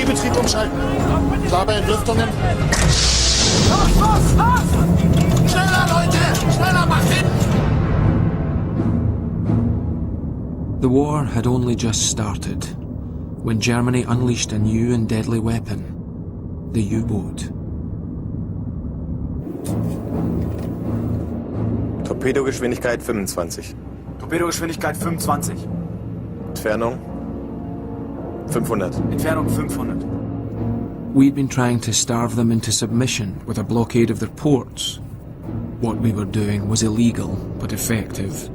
Ziehbetrieb umschalten. Klar bei Entlüftungen. Los, los, los! Schneller, Leute! Schneller, macht hin! The war had only just started when Germany unleashed a new and deadly weapon, the U-boat. Torpedogeschwindigkeit 25. Torpedogeschwindigkeit 25. Entfernung 500. Entfernung 500. We'd been trying to starve them into submission with a blockade of their ports. What we were doing was illegal, but effective.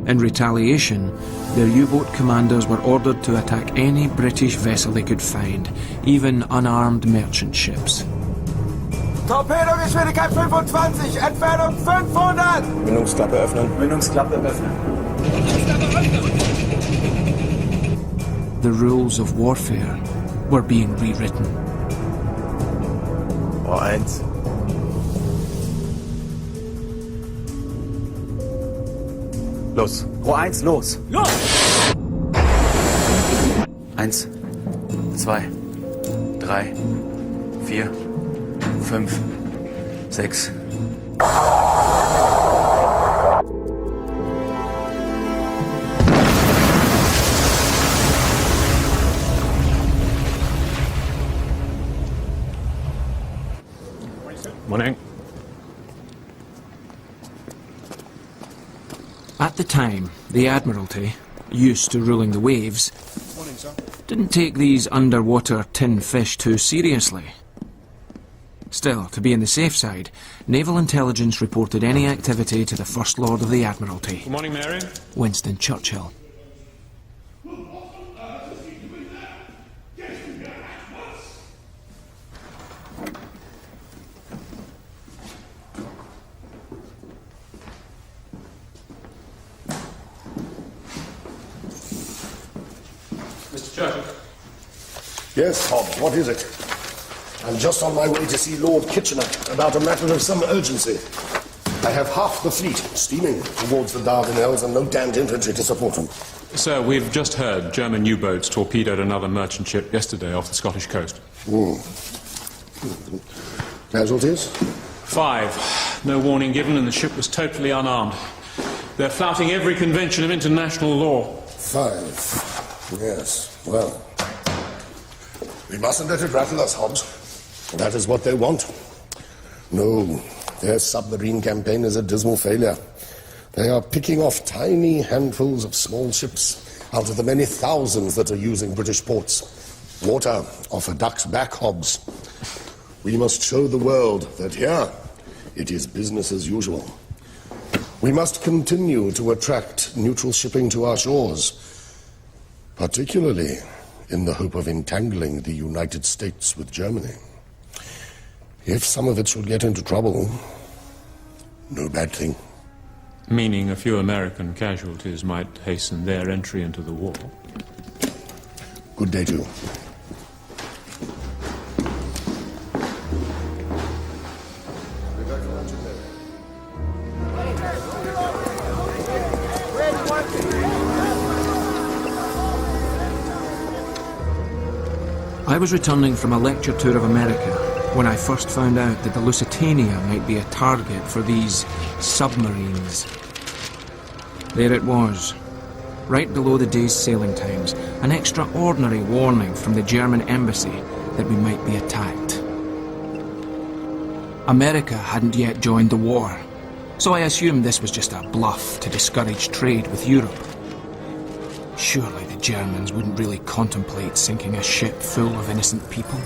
In retaliation, their U-boat commanders were ordered to attack any British vessel they could find, even unarmed merchant ships. Torpedogeschwindigkeit 25, Entfernung 500! Mündungsklappe öffnen. Mündungsklappe öffnen. The rules of warfare were being rewritten. Rohr 1. Los. Rohr 1, los! Los! 1, 2, 3, 4, 5, 6. Morning. At the time, the Admiralty, used to ruling the waves, didn't take these underwater tin fish too seriously. Still, to be on the safe side, Naval Intelligence reported any activity to the First Lord of the Admiralty, Good morning, Mary. Winston Churchill. Mr. Churchill. Yes, Hobbs, what is it? I'm just on my way to see Lord Kitchener about a matter of some urgency. I have half the fleet steaming towards the Dardanelles and no damned infantry to support them. Sir, we've just heard German U-boats torpedoed another merchant ship yesterday off the Scottish coast. Casualties? 5. No warning given and the ship was totally unarmed. They're flouting every convention of international law. 5. Yes, well. We mustn't let it rattle us, Hobbs. That is what they want. No, their submarine campaign is a dismal failure. They are picking off tiny handfuls of small ships out of the many thousands that are using British ports. Water off a duck's back, Hobbs. We must show the world that here it is business as usual. We must continue to attract neutral shipping to our shores, particularly in the hope of entangling the United States with Germany. If some of it should get into trouble, no bad thing. Meaning a few American casualties might hasten their entry into the war. Good day to you. I was returning from a lecture tour of America when I first found out that the Lusitania might be a target for these submarines. There it was, right below the day's sailing times, an extraordinary warning from the German embassy that we might be attacked. America hadn't yet joined the war, so I assumed this was just a bluff to discourage trade with Europe. Surely the Germans wouldn't really contemplate sinking a ship full of innocent people.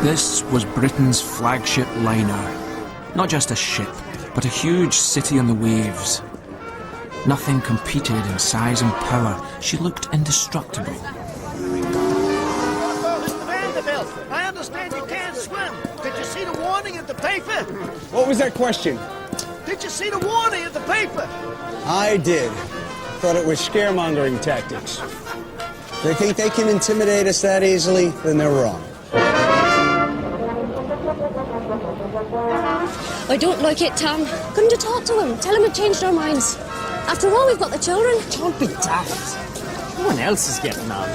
This was Britain's flagship liner. Not just a ship, but a huge city on the waves. Nothing competed in size and power. She looked indestructible. Mr. Vanderbilt, I understand you can't swim. Did you see the warning in the paper? What was that question? Did you you see the warning in the paper? I did. Thought it was scaremongering tactics. They think they can intimidate us that easily, then they're wrong. I don't like it, Tom. Couldn't you talk to him? Tell him we've changed our minds. After all, we've got the children. Don't be daft. No one else is getting on.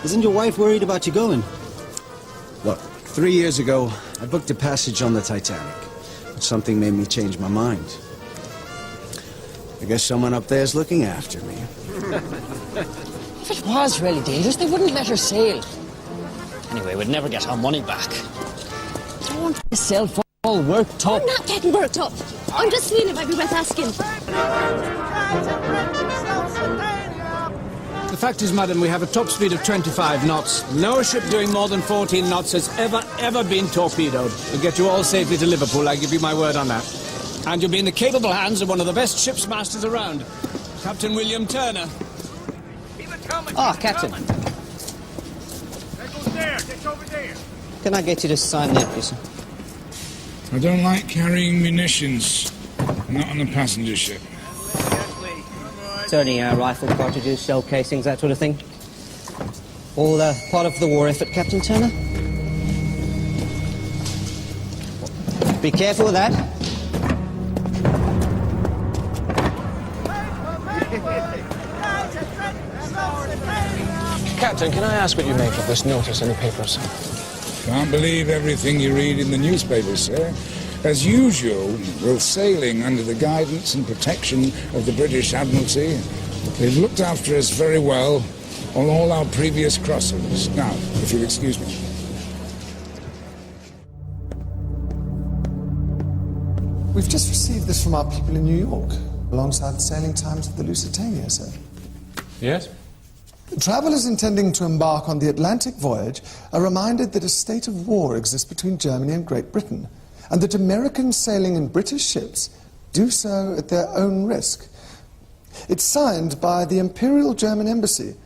Isn't your wife worried about you going? Look, 3 years ago, I booked a passage on the Titanic. But something made me change my mind. I guess someone up there's looking after me. If it was really dangerous, they wouldn't let her sail. Anyway, we'd never get our money back. Don't get yourself all worked up. I'm not getting worked up. I'm just seeing if I'd be worth asking. The fact is, madam, we have a top speed of 25 knots. No ship doing more than 14 knots has ever been torpedoed. We'll get you all safely to Liverpool, I give you my word on that. And you'll be in the capable hands of one of the best ship's masters around, Captain William Turner. Ah, Captain. Can I get you to sign that, please, sir? I don't like carrying munitions. Not on a passenger ship. It's only rifle cartridges, shell casings, that sort of thing. All part of the war effort, Captain Turner. Be careful with that. Captain, can I ask what you make of this notice in the papers? Can't believe everything you read in the newspapers, sir. As usual, we're sailing under the guidance and protection of the British Admiralty. They've looked after us very well on all our previous crossings. Now, if you'll excuse me. We've just received this from our people in New York, alongside the sailing times of the Lusitania, sir. Yes? Travellers intending to embark on the Atlantic voyage are reminded that a state of war exists between Germany and Great Britain, and that Americans sailing in British ships do so at their own risk. It's signed by the Imperial German Embassy.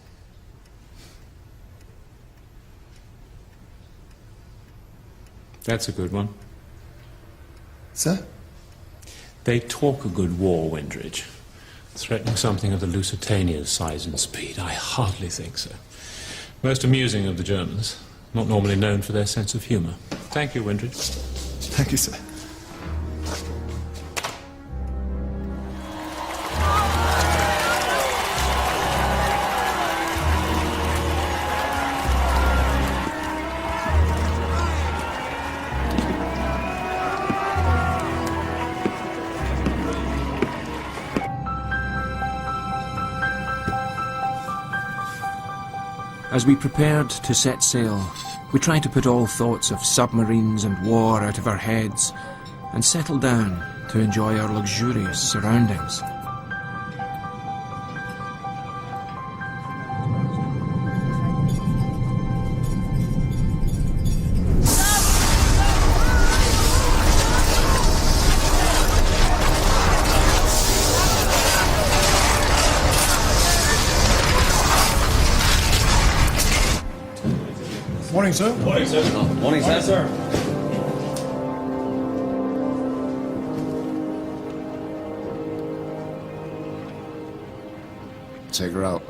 That's a good one. Sir? They talk a good war, Windridge. Threatening something of the Lusitania's size and speed, I hardly think so. Most amusing of the Germans, not normally known for their sense of humour. Thank you, Windridge. Thank you, sir. As we prepared to set sail, we tried to put all thoughts of submarines and war out of our heads and settle down to enjoy our luxurious surroundings. Morning, sir. Morning, sir. Morning, sir. Take her out.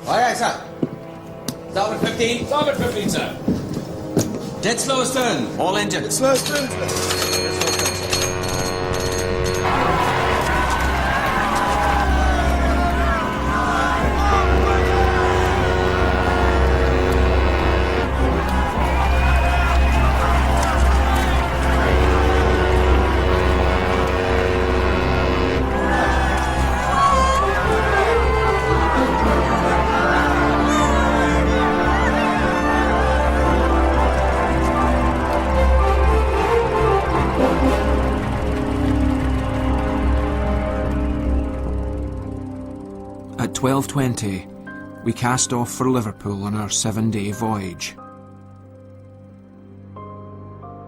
Aye, aye, sir. Starboard 15. Starboard 15, sir. Dead slow astern. All engine. Slow astern. At 12:20, we cast off for Liverpool on our 7-day voyage.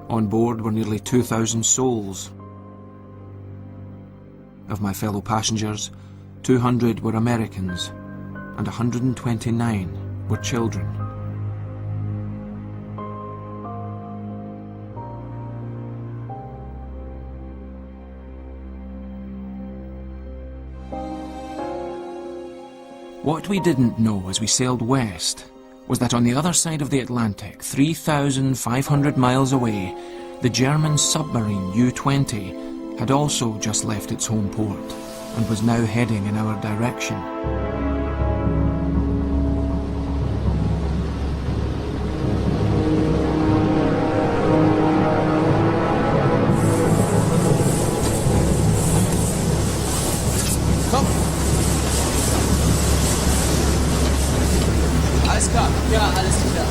On board were nearly 2,000 souls. Of my fellow passengers, 200 were Americans, and 129 were children. What we didn't know as we sailed west was that on the other side of the Atlantic, 3,500 miles away, the German submarine U-20 had also just left its home port and was now heading in our direction. Alles klar. Ja, alles klar.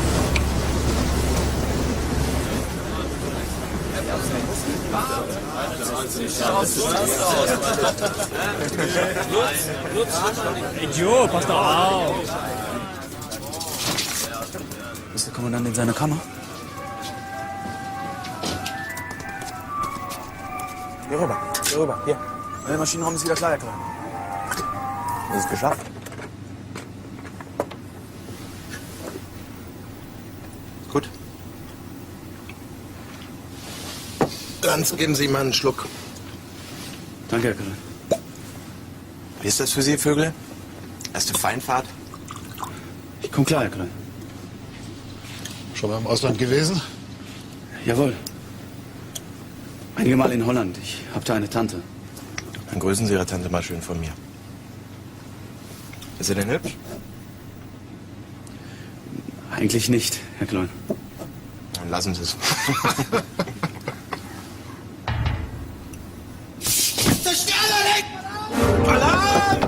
Idiot, pass doch auf! Ist der Kommandant in seiner Kammer? Hier rüber, hier. Der Maschinenraum ist wieder klar, Herr Klein. Das ist geschafft. Gut. Dann geben Sie mal einen Schluck. Danke, Herr Klein. Wie ist das für Sie, Vögel? Erste Feinfahrt? Ich komm klar, Herr Klein. Schon mal im Ausland gewesen? Jawohl. Einige Mal in Holland. Ich hab da eine Tante. Dann grüßen Sie Ihre Tante mal schön von mir. Ist sie denn hübsch? Eigentlich nicht, Herr Klein. Dann lassen Sie es. Alarm!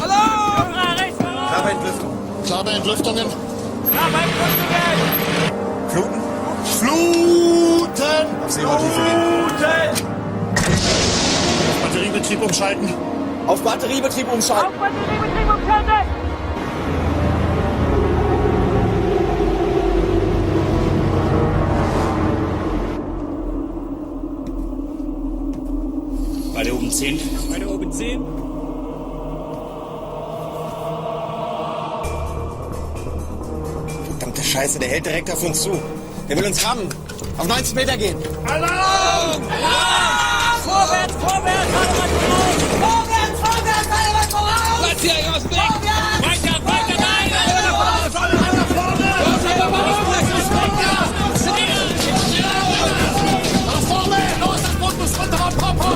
Alarm! Klare Entlüftung. Klare Entlüftungen. Fluten? Fluten! Auf Seerohrtiefe gehen. Batteriebetrieb umschalten. Auf Batteriebetrieb umschalten! Beide oben 10. Beide oben 10. Verdammte Scheiße, der hält direkt auf uns zu. Der will uns rammen. Auf 90 Meter gehen. Alarm! Alarm! Vorwärts, vorwärts! Vorwärts, vorwärts! Alle was voraus! Platz hier aus dem Weg! Weiter, weiter, weiter! Alle nach vorne! Nach vorne! Los, das Boot muss runter! Hopp, hopp, hopp!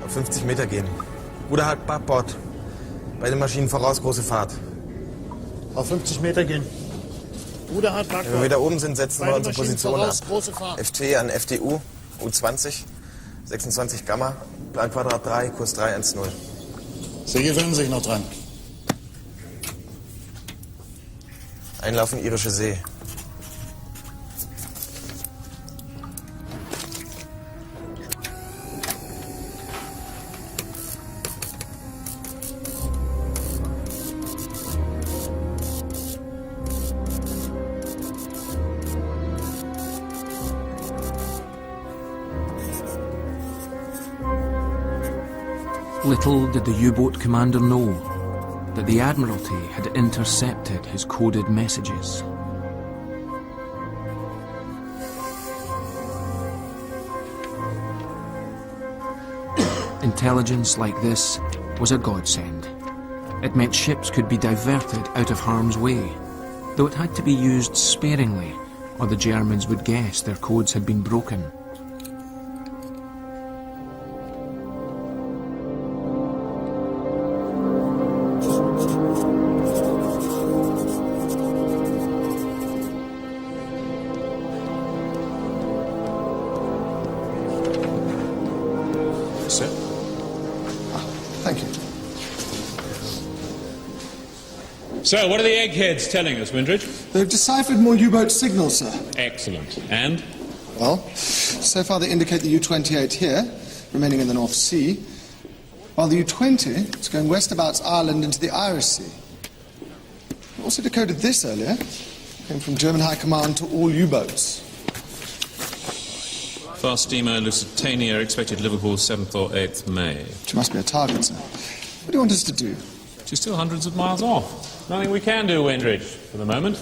Auf 50 Meter gehen. Ruderhalt Backbord. Beide Maschinen voraus, große Fahrt. Auf 50 Meter gehen. Ruderhard, Wenn wir wieder oben sind, setzen wir Beide unsere Maschinen Position voraus, ab. große Fahrt. FT an FDU, U20, 26 Gamma, Plan Quadrat 3, Kurs 310. Sie gewöhnen sich noch dran. Einlauf in Irische See. Little did the U-boat commander know that the Admiralty had intercepted his coded messages. Intelligence like this was a godsend. It meant ships could be diverted out of harm's way, though it had to be used sparingly, or the Germans would guess their codes had been broken. So, what are the eggheads telling us, Windridge? They've deciphered more U-boat signals, sir. Excellent. And? Well, so far they indicate the U-28 here, remaining in the North Sea, while the U-20 is going westabouts Ireland into the Irish Sea. We also decoded this earlier. Came from German High Command to all U-boats. Fast steamer Lusitania expected Liverpool 7th or 8th May. She must be a target, sir. What do you want us to do? She's still hundreds of miles off. Nothing we can do, Windridge, for the moment.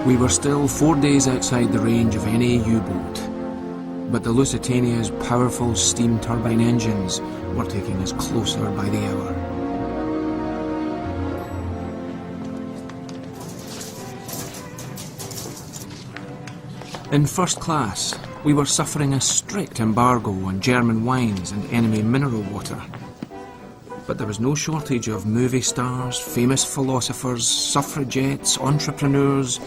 We were still 4 days outside the range of any U-boat, but the Lusitania's powerful steam turbine engines were taking us closer by the hour. In first class, we were suffering a strict embargo on German wines and enemy mineral water. But there was no shortage of movie stars, famous philosophers, suffragettes, entrepreneurs,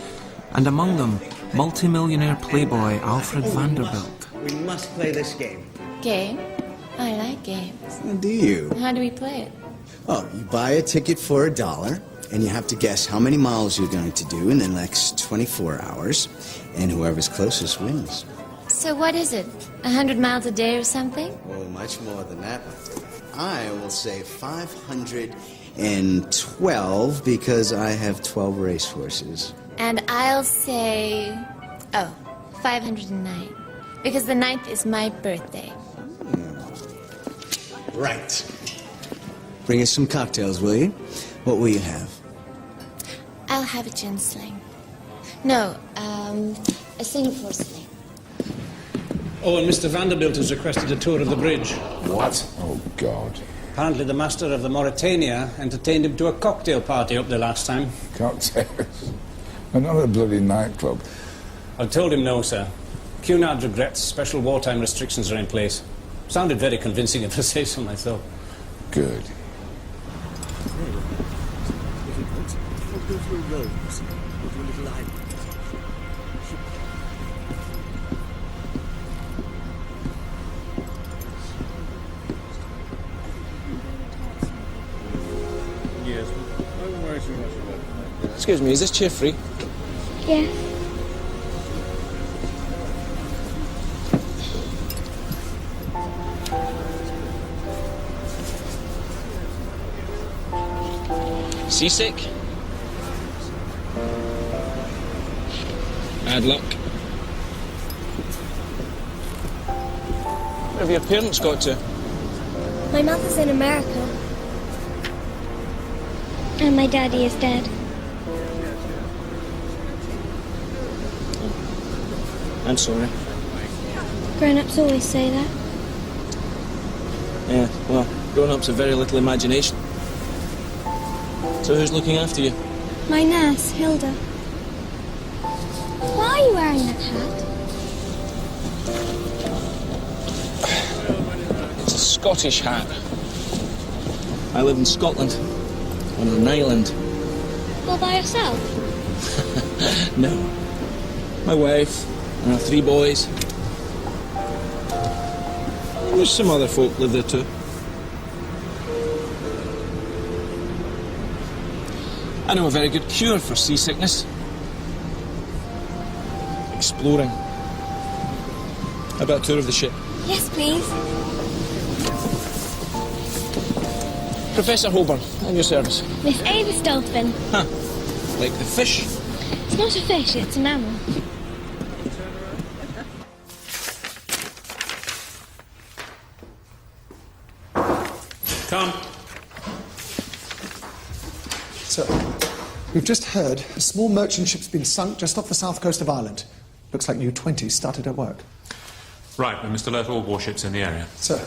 and among them, multimillionaire playboy Alfred Vanderbilt. We must play this game. Game? I like games. Do you? How do we play it? Oh, you buy a ticket for $1, and you have to guess how many miles you're going to do in the next 24 hours, and whoever's closest wins. So what is it? 100 miles a day or something? Oh, much more than that. I will say 512 because I have 12 racehorses. And I'll say... 509. Because the 9th is my birthday. Right. Bring us some cocktails, will you? What will you have? I'll have a gin sling. No, a Singapore sling. Oh, and Mr. Vanderbilt has requested a tour of the bridge. What? Oh, God. Apparently the master of the Mauritania entertained him to a cocktail party up there last time. Cocktails? Another bloody nightclub. I told him no, sir. Cunard regrets special wartime restrictions are in place. Sounded very convincing if I say so myself. Good. Excuse me, is this chair free? Yeah. Seasick? Bad luck. Where have your parents got to? My mother's in America. And my daddy is dead. I'm sorry. Grown-ups always say that. Yeah, well, grown-ups have very little imagination. So who's looking after you? My nurse, Hilda. Why are you wearing that hat? It's a Scottish hat. I live in Scotland, on an island. All by yourself? No. My wife and our 3 boys. And there's some other folk live there too. I know a very good cure for seasickness. Exploring. How about a tour of the ship? Yes, please. Professor Holborn, at your service. Miss Avis Dolphin. Huh. Like the fish? It's not a fish, it's a mammal. Come. So, we've just heard a small merchant ship's been sunk just off the south coast of Ireland. Looks like U-20 started her work. Right, we must alert all warships in the area. Sir.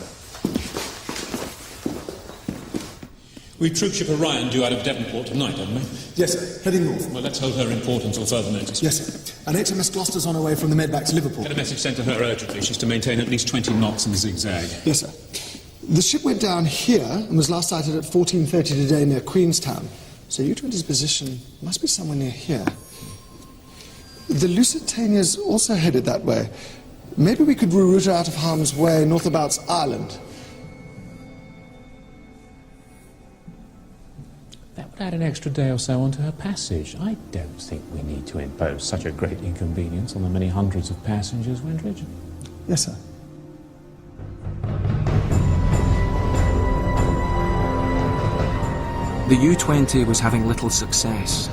We've troopship Orion due out of Devonport tonight, haven't we? Yes, sir. Heading north. Well, let's hold her in port until further notice. Yes, sir. And HMS Gloucester's on her way from the Med back to Liverpool. Get a message sent to her urgently. She's to maintain at least 20 knots in zigzag. Yes, sir. The ship went down here and was last sighted at 14:30 today near Queenstown. So U-20's position must be somewhere near here. The Lusitania's also headed that way. Maybe we could reroute her out of harm's way north about Ireland. That would add an extra day or so onto her passage. I don't think we need to impose such a great inconvenience on the many hundreds of passengers, Windridge. Yes, sir. The U-20 was having little success.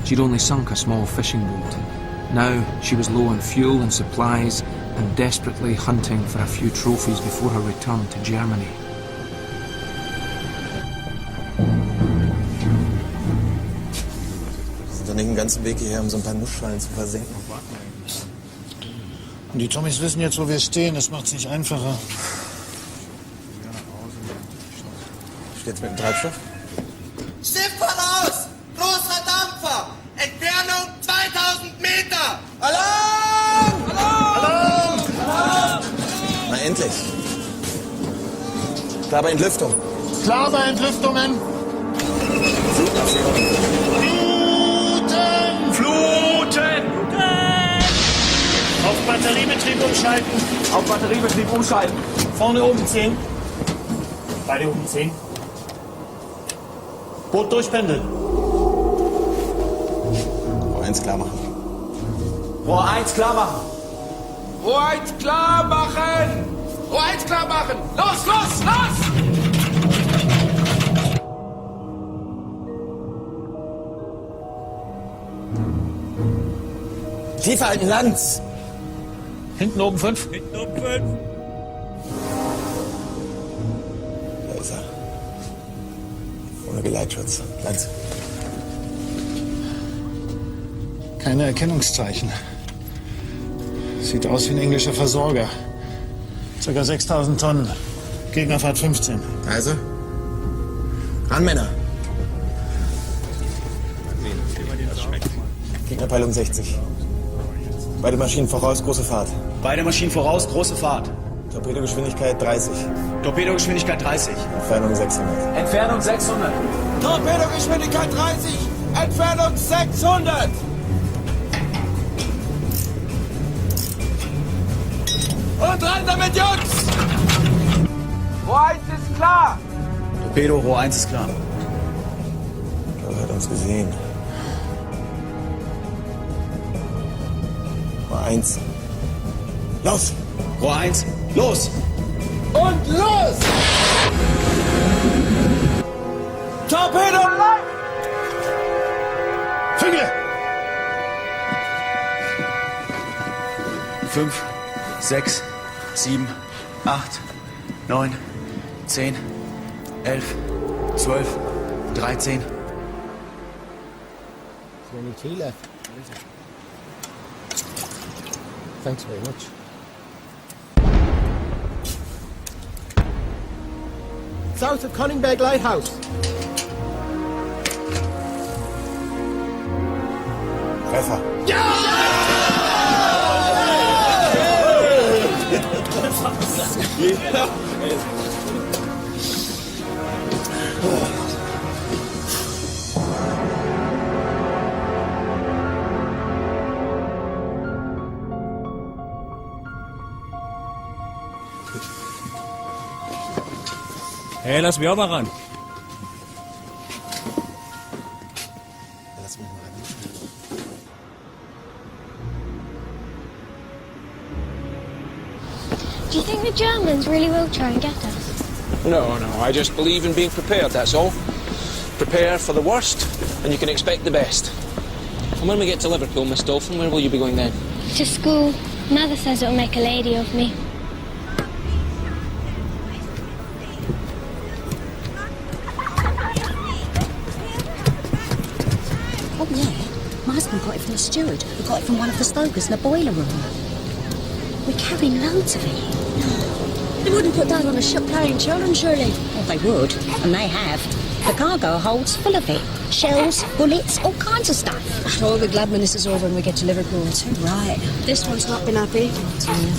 She'd only sunk a small fishing boat. Now she was low on fuel and supplies and desperately hunting for a few trophies before her return to Germany. Sind doch nicht den ganzen Weg hierher, um so ein paar Nussschalen zu versenken. Und die Tommys wissen jetzt, wo wir stehen. Das macht's nicht einfacher. Steht's mit dem Treibstoff? Schiff voraus! Großer Dampfer! Entfernung 2000 Meter! Alarm! Alarm! Alarm! Na endlich. Klar bei Entlüftung. Klar bei Entlüftungen. Fluten! Fluten! Auf Batteriebetrieb umschalten. Auf Batteriebetrieb umschalten. Vorne oben 10. Beide oben 10. Boot durchpendeln. Rohr 1 klar machen. Rohr 1 klar machen. Rohr 1 klar machen! Rohr 1 klar machen! Los, los, los! Tiefer halten, Lanz! Hinten oben 5. Hinten oben 5. Da ist er. Ohne Geleitschutz. Lanz. Keine Erkennungszeichen. Sieht aus wie ein englischer Versorger. Circa 6000 Tonnen. Gegnerfahrt 15. Also? Ran, Männer! Gegnerpeilung 60. Beide Maschinen voraus, große Fahrt. Beide Maschinen voraus, große Fahrt. Torpedogeschwindigkeit 30. Torpedogeschwindigkeit 30. Entfernung 600. Entfernung 600. Torpedogeschwindigkeit 30. Entfernung 600. Und rein damit, Jungs! Rohr 1 ist klar. Torpedo, Rohr 1 ist klar. Ich glaube, er hat uns gesehen. Rohr 1. Los! Rohr 1, los! Und los! Torpedo! Füge! 5, 6, 7, 8, 9, 10, 11, 12, 13. Only 2 left. Thanks very much. South of Conningberg Lighthouse. Treffer. Hey, lass mich auch mal ran. Lass mich mal ran. Do you think the Germans really will try and get us? No, I just believe in being prepared, that's all. Prepare for the worst, and you can expect the best. And when we get to Liverpool, Miss Dolphin, where will you be going then? To school. Mother says it'll make a lady of me. Oh, yeah. My husband got it from the steward, who got it from one of the stokers in the boiler room. We're carrying loads of it. They wouldn't put that on a ship carrying children, surely. Well, they would, and they have. The cargo holds full of it. Shells, bullets, all kinds of stuff. Oh, the Gladman, this is over when we get to Liverpool. Too right. This one's not been happy.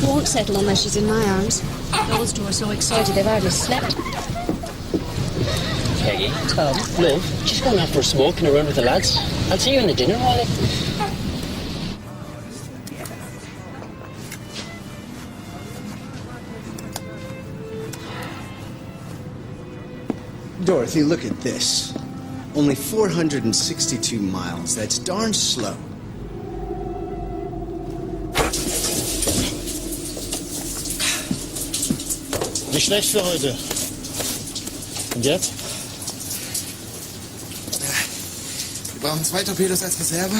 Won't settle unless she's in my arms. Those two are so excited they've hardly slept. Peggy, Tom, Love, just going out for a smoke and a run with the lads. I'll see you in the dinner, Ollie. Dorothy, look at this. Only 462 miles. That's darn slow. Nicht schlecht für heute. Und jetzt? Wir brauchen 2 Torpedos als Reserve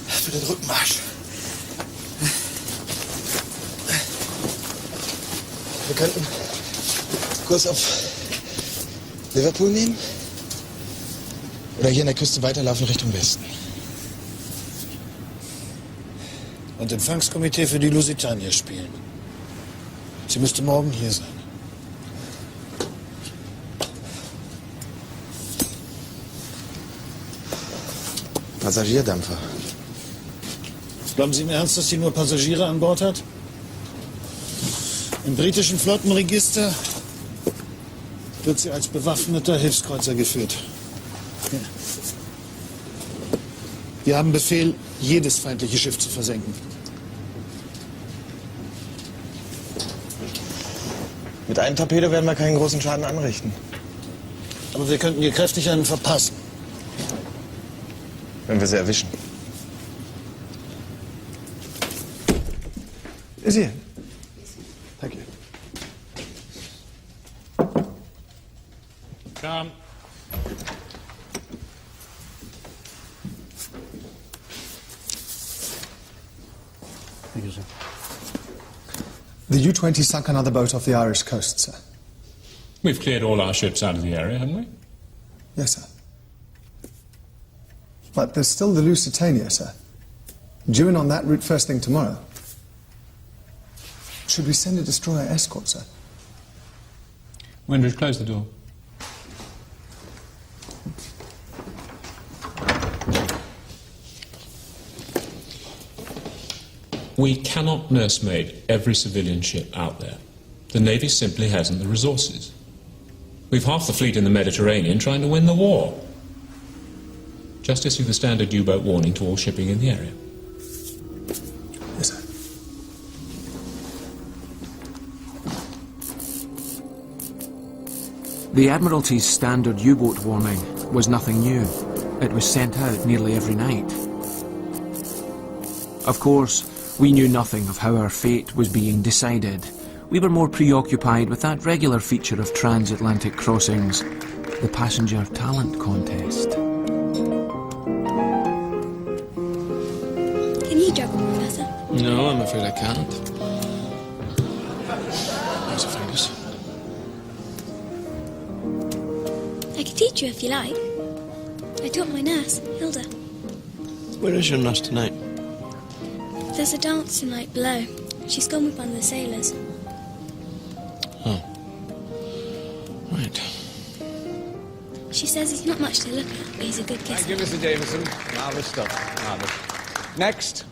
für den Rückmarsch. Wir könnten Kurs auf Liverpool nehmen oder hier an der Küste weiterlaufen Richtung Westen. Und Empfangskomitee für die Lusitania spielen. Sie müsste morgen hier sein. Passagierdampfer. Glauben Sie im Ernst, dass sie nur Passagiere an Bord hat? Im britischen Flottenregister wird sie als bewaffneter Hilfskreuzer geführt. Ja. Wir haben Befehl, jedes feindliche Schiff zu versenken. Mit einem Torpedo werden wir keinen großen Schaden anrichten. Aber wir könnten ihr kräftig einen verpassen. Wenn wir sie erwischen. Is he in? Thank you. Come. Thank you, sir. The U-20 sunk another boat off the Irish coast, sir. We've cleared all our ships out of the area, haven't we? Yes, sir. But there's still the Lusitania, sir. Due in on that route first thing tomorrow. Should we send a destroyer escort, sir? Windridge, close the door. We cannot nursemaid every civilian ship out there. The Navy simply hasn't the resources. We've half the fleet in the Mediterranean trying to win the war. Just issue the standard U-boat warning to all shipping in the area. Yes, sir. The Admiralty's standard U-boat warning was nothing new. It was sent out nearly every night. Of course, we knew nothing of how our fate was being decided. We were more preoccupied with that regular feature of transatlantic crossings, the passenger talent contest. Can you juggle, Professor? No, I'm afraid I can't. There's your fingers. I could teach you if you like. I taught my nurse, Hilda. Where is your nurse tonight? There's a dance tonight below. She's gone with one of the sailors. Oh. Right. She says he's not much to look at, but he's a good kisser. Thank you, Mr. Davison. Marvellous stuff. Marvellous. Next,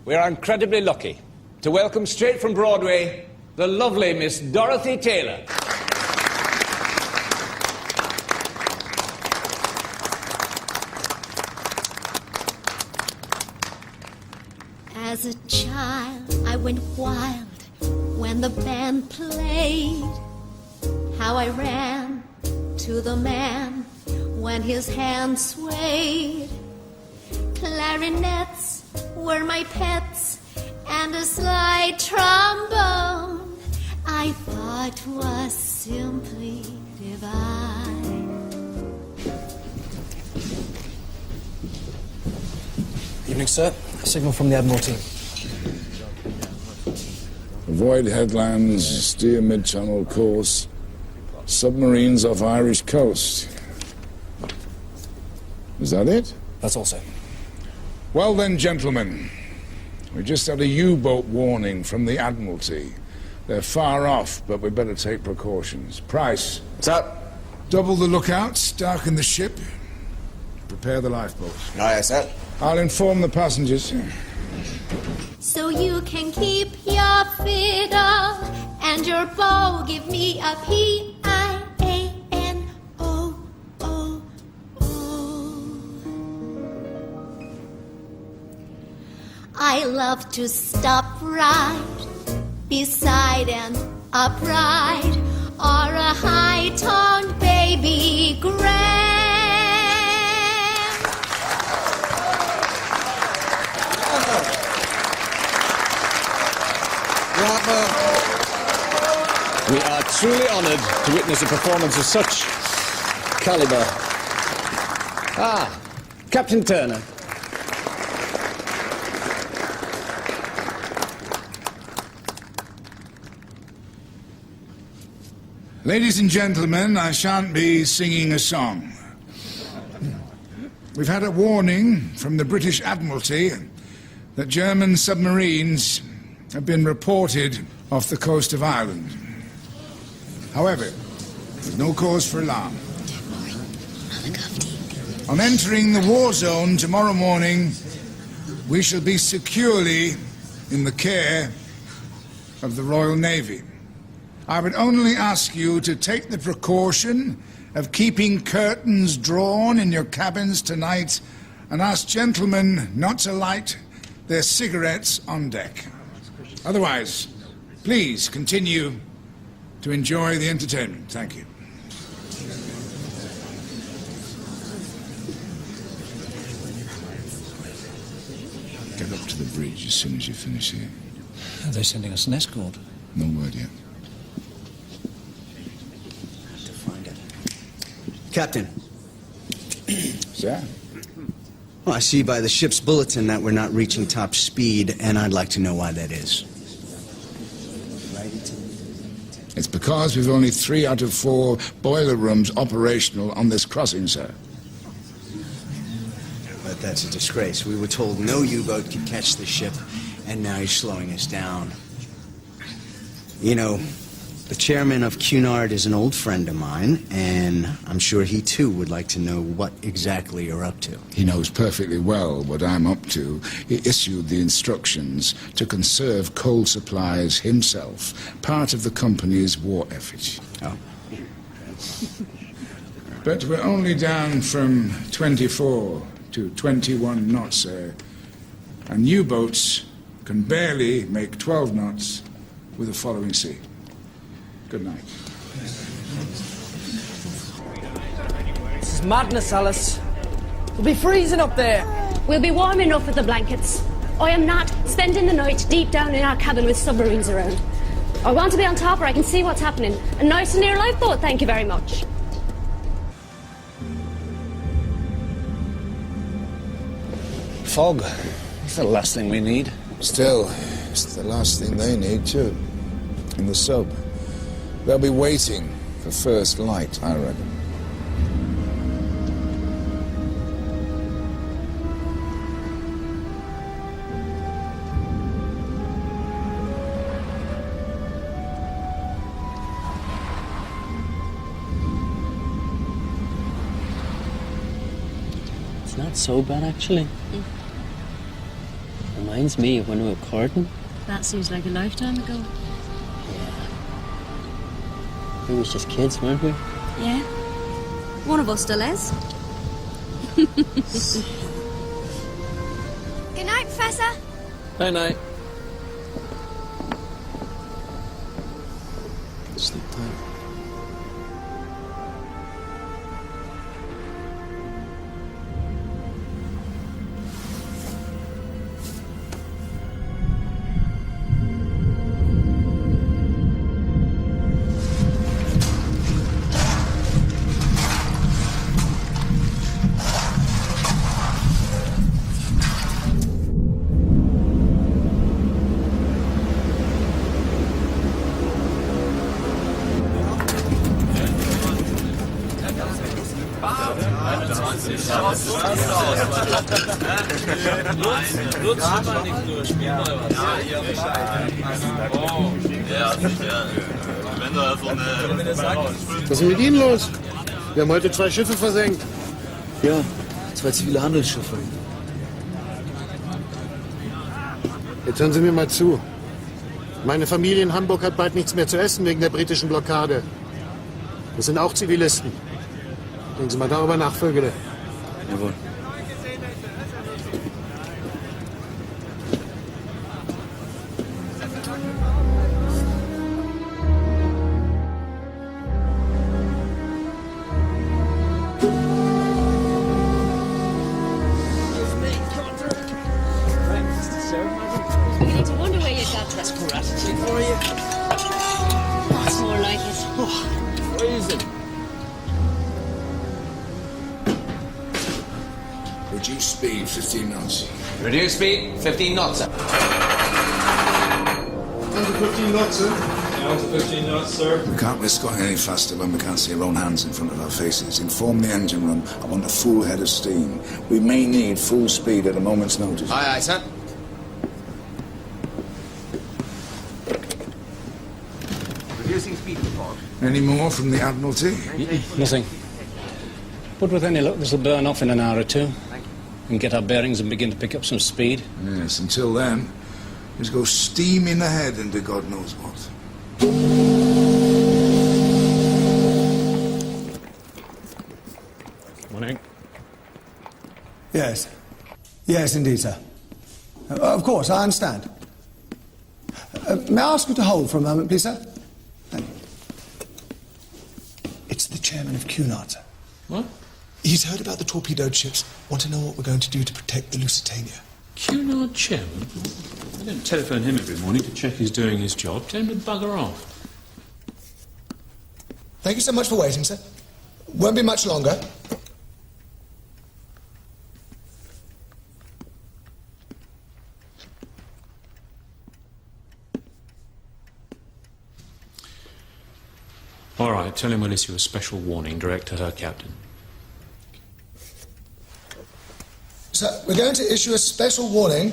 we are incredibly lucky to welcome straight from Broadway the lovely Miss Dorothy Taylor. As a child, I went wild when the band played. How I ran to the man when his hand swayed. Clarinets were my pets and a slide trombone I thought was simply divine. Evening, sir. A signal from the Admiralty. Avoid headlands, steer mid-channel course. Submarines off Irish coast. Is that it? That's all, sir. Well then, gentlemen, we just had a U-boat warning from the Admiralty. They're far off, but we better take precautions. Price. What's up? Double the lookouts, darken the ship, prepare the lifeboats. Aye, sir. I'll inform the passengers. So you can keep your fiddle and your bow. Give me a P-I-A-N-O-O-O. I love to stop right beside an upright or a high-toned bass. be grand. We are truly honored to witness a performance of such caliber. Ah, Captain Turner. Ladies and gentlemen, I shan't be singing a song. We've had a warning from the British Admiralty that German submarines have been reported off the coast of Ireland. However, there's no cause for alarm. On entering the war zone tomorrow morning, we shall be securely in the care of the Royal Navy. I would only ask you to take the precaution of keeping curtains drawn in your cabins tonight and ask gentlemen not to light their cigarettes on deck. Otherwise, please continue to enjoy the entertainment. Thank you. Get up to the bridge as soon as you finish here. Are they sending us an escort? No word yet. Captain. Sir? Well, I see by the ship's bulletin that we're not reaching top speed, and I'd like to know why that is. It's because we've only 3 out of 4 boiler rooms operational on this crossing, sir. But that's a disgrace. We were told no U-boat could catch the ship, and now you're slowing us down. You know, the chairman of Cunard is an old friend of mine, and I'm sure he too would like to know what exactly you're up to. He knows perfectly well what I'm up to. He issued the instructions to conserve coal supplies himself, part of the company's war effort. Oh. But we're only down from 24 to 21 knots, sir. And U-boats can barely make 12 knots with the following sea. Good night. This is madness, Alice. We'll be freezing up there. We'll be warm enough with the blankets. I am not spending the night deep down in our cabin with submarines around. I want to be on top where I can see what's happening. A nice and near lifeboat, thank you very much. Fog. It's the last thing we need. Still, it's the last thing they need, too. In the sub. They'll be waiting for first light, I reckon. It's not so bad, actually. Reminds me of when we were courting. That seems like a lifetime ago. We was just kids, weren't we? Yeah. One of us still is. Good night, Professor. Night night. Sleep tight. Was ist mit Ihnen los? Wir haben heute 2 Schiffe versenkt. Ja, 2 zivile Handelsschiffe. Jetzt hören Sie mir mal zu. Meine Familie in Hamburg hat bald nichts mehr zu essen wegen der britischen Blockade. Das sind auch Zivilisten. Denken Sie mal darüber nach, Vögele. Jawohl. Beginning to wonder where you got that. That's gratitude for you. That's more like it. Freezing. Reduce speed 15 knots. Reduce speed, 15 knots, sir. Under 15 knots, sir. Down to 15 knots, sir. We can't risk going any faster when we can't see our own hands in front of our faces. Inform the engine room. I want a full head of steam. We may need full speed at a moment's notice. Aye, aye, sir. Reducing speed report. Any more from the Admiralty? Nothing. But with any luck, this will burn off in an hour or two. And get our bearings and begin to pick up some speed. Yes, until then, just go steaming ahead into God knows what. Morning. Yes. Yes, indeed, sir. Of course, I understand. May I ask you to hold for a moment, please, sir? Thank you. It's the chairman of Cunard, sir. What? He's heard about the torpedoed ships. Want to know what we're going to do to protect the Lusitania. Cunard chairman? I don't telephone him every morning to check he's doing his job. Tell him to bugger off. Thank you so much for waiting, sir. Won't be much longer. All right, tell him we'll issue a special warning direct to her captain. Sir, we're going to issue a special warning.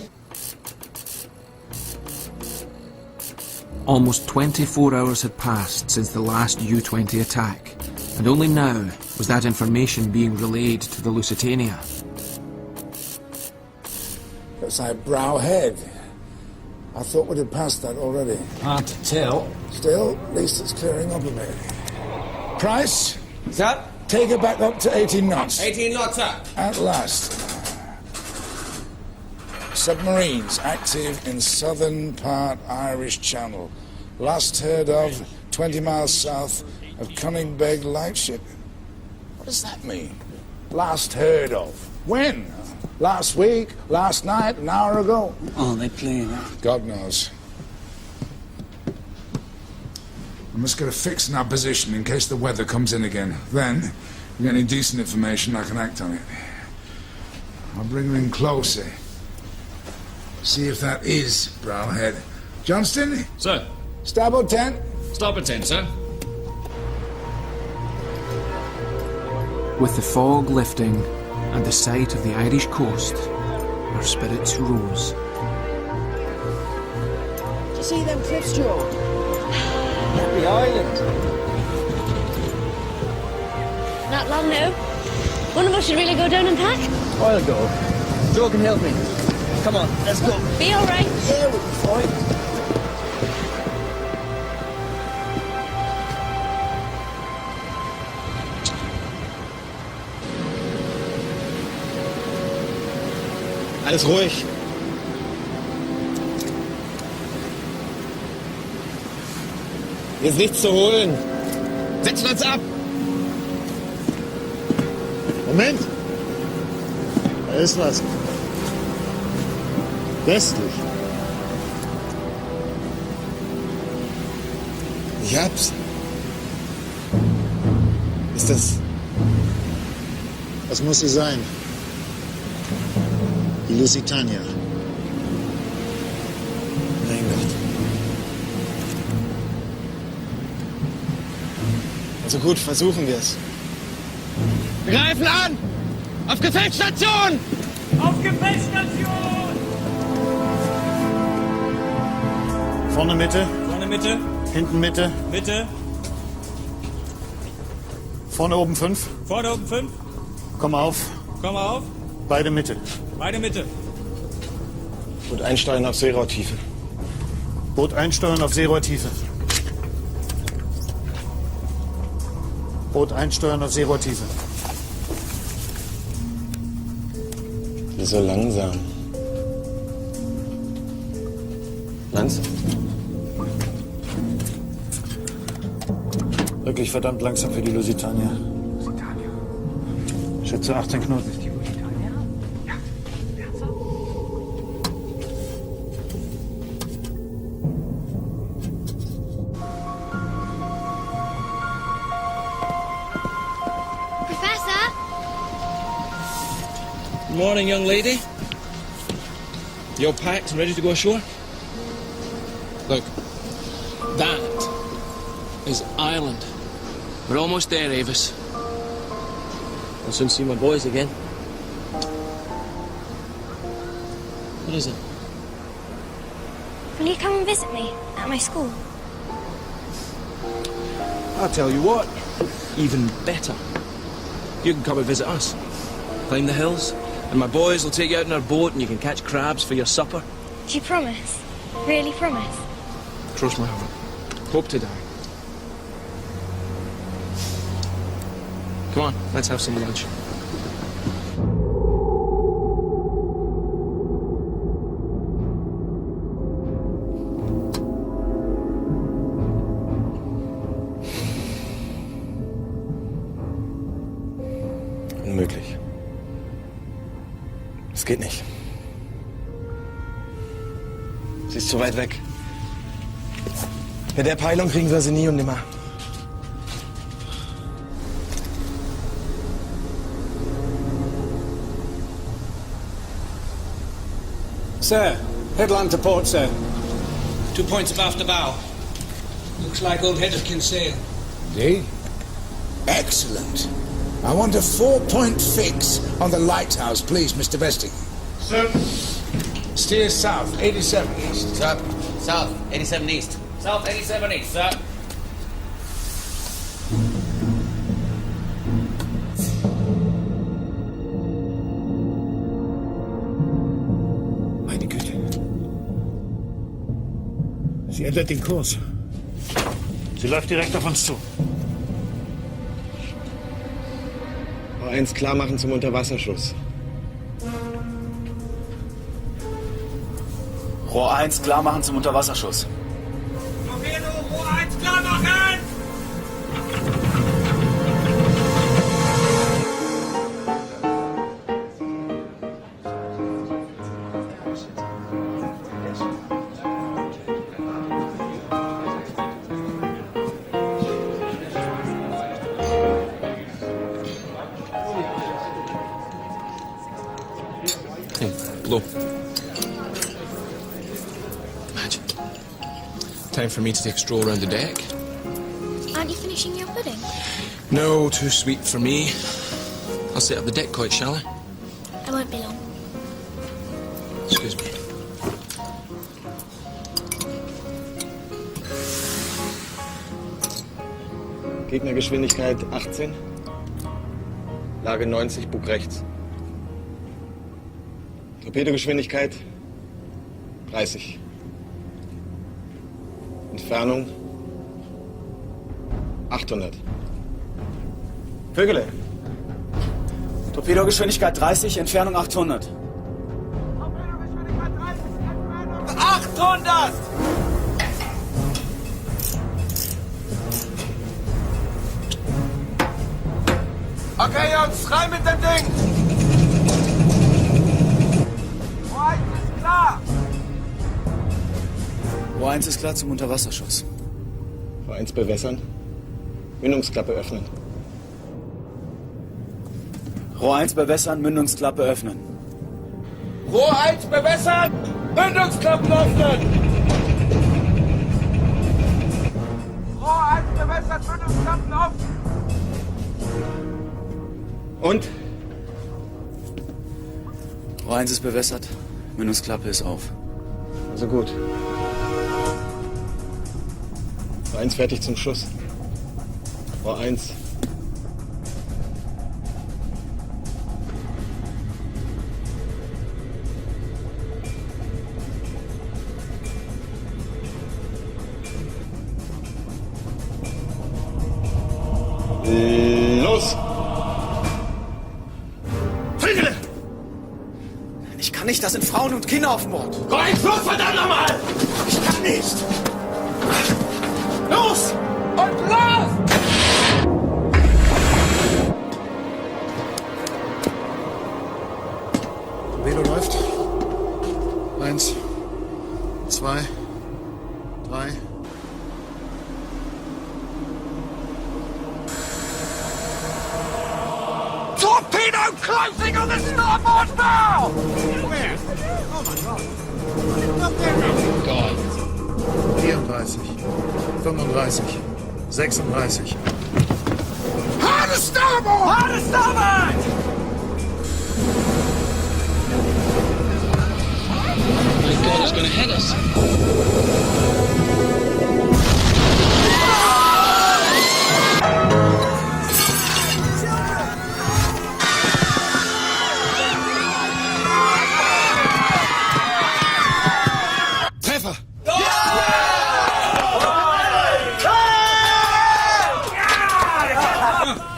Almost 24 hours had passed since the last U-20 attack, and only now was that information being relayed to the Lusitania. Looks like Brow Head. I thought we'd have passed that already. Hard to tell. Still, at least it's clearing up a bit. Price? Sir? Take it back up to 18 knots. 18 knots, sir. At last. Submarines active in southern part Irish Channel. Last heard of 20 miles south of Cunningbeg Lightship. What does that mean? Last heard of. When? Last week? Last night? An hour ago? Oh, they playing that? God knows. I must get a fix in our position in case the weather comes in again. Then, if we get any decent information, I can act on it. I'll bring her in closer. See if that is Brown Head. Johnston? Sir. Starboard 10. Starboard 10, sir. With the fog lifting and the sight of the Irish coast, our spirits rose. Do you see them cliffs, Joe? Happy Island. Not long now. One of us should really go down and pack. I'll go. Joe can help me. Come on, let's go. Be all right. Yeah, we'll be fine. Alles ruhig. Hier ist nichts zu holen. Setzen wir uns ab. Moment. Da ist was. Westlich. Ich hab's. Ist das... Was muss sie sein? Die Lusitania. Mein Gott. Also gut, versuchen wir es. Wir greifen an! Auf Gefechtsstation! Auf Gefechtsstation! Vorne Mitte. Vorne Mitte. Hinten Mitte. Mitte. Vorne oben 5. Vorne oben 5. Komm auf. Komm auf. Beide Mitte. Beide Mitte. Und einsteuern auf Seerohrtiefe. Boot einsteuern auf Seerohrtiefe. Boot einsteuern auf Seerohrtiefe. So langsam. Lanz? Wirklich verdammt langsam für die Lusitania. Schätze 18 Knoten. morning, young lady. You all packed and ready to go ashore? Look, that is Ireland. We're almost there, Avis. I'll soon see my boys again. What is it? Will you come and visit me at my school? I'll tell you what, even better. You can come and visit us. Climb the hills, and my boys will take you out in our boat and you can catch crabs for your supper. Do you promise? Really promise? Cross my heart. Hope to die. Come on, let's have some lunch. Unmöglich. Es geht nicht. Sie ist zu weit weg. Mit der Peilung kriegen wir sie nie und nimmer. Sir, headland to port, sir. 2 points abaft the bow. Looks like old Headed can sail. Indeed? Excellent. I want a 4-point fix on the lighthouse, please, Mr. Vesting. Sir. Steer south, 87 east. Sir. South, 87 east. South, 87 east, sir. Meine Güte. Sie ändert den Kurs. Sie läuft direkt auf uns zu. Rohr 1 klar machen zum Unterwasserschuss. Rohr 1 klar machen zum Unterwasserschuss. Torpedo, Rohr 1 klar machen! Blow. Imagine. Time for me to take a stroll around the deck. Aren't you finishing your pudding? No, too sweet for me. I'll set up the deck quite, shall I? I won't be long. Excuse me. Gegnergeschwindigkeit 18. Lage 90, Bug rechts. Torpedogeschwindigkeit 30. Entfernung 800. Vögele. Torpedogeschwindigkeit 30, Entfernung 800. 800! Okay, Jungs, rein mit dem Ding! Rohr 1 ist klar! Rohr 1 ist klar zum Unterwasserschuss. Rohr 1 bewässern. Mündungsklappe öffnen. Rohr 1 bewässern, Mündungsklappe öffnen. Rohr 1 bewässern! Mündungsklappen öffnen! Rohr 1 bewässert, Mündungsklappen offen! Und? Rohr 1 ist bewässert, Mündungsklappe ist auf. Also gut. Rohr 1 fertig zum Schuss. Rohr 1. Los! Vögele! Ich kann nicht, da sind Frauen und Kinder auf Bord. Rohr 1 los, verdammt nochmal! Ich kann nicht! Los! Und los! Torpedo läuft. 1, 2, 3. Torpedo closing on the starboard bow! Where? Oh my God. God. 34, 35, 36. Hard to starboard! Hard to starboard! My God, it's gonna hit us. Treffer!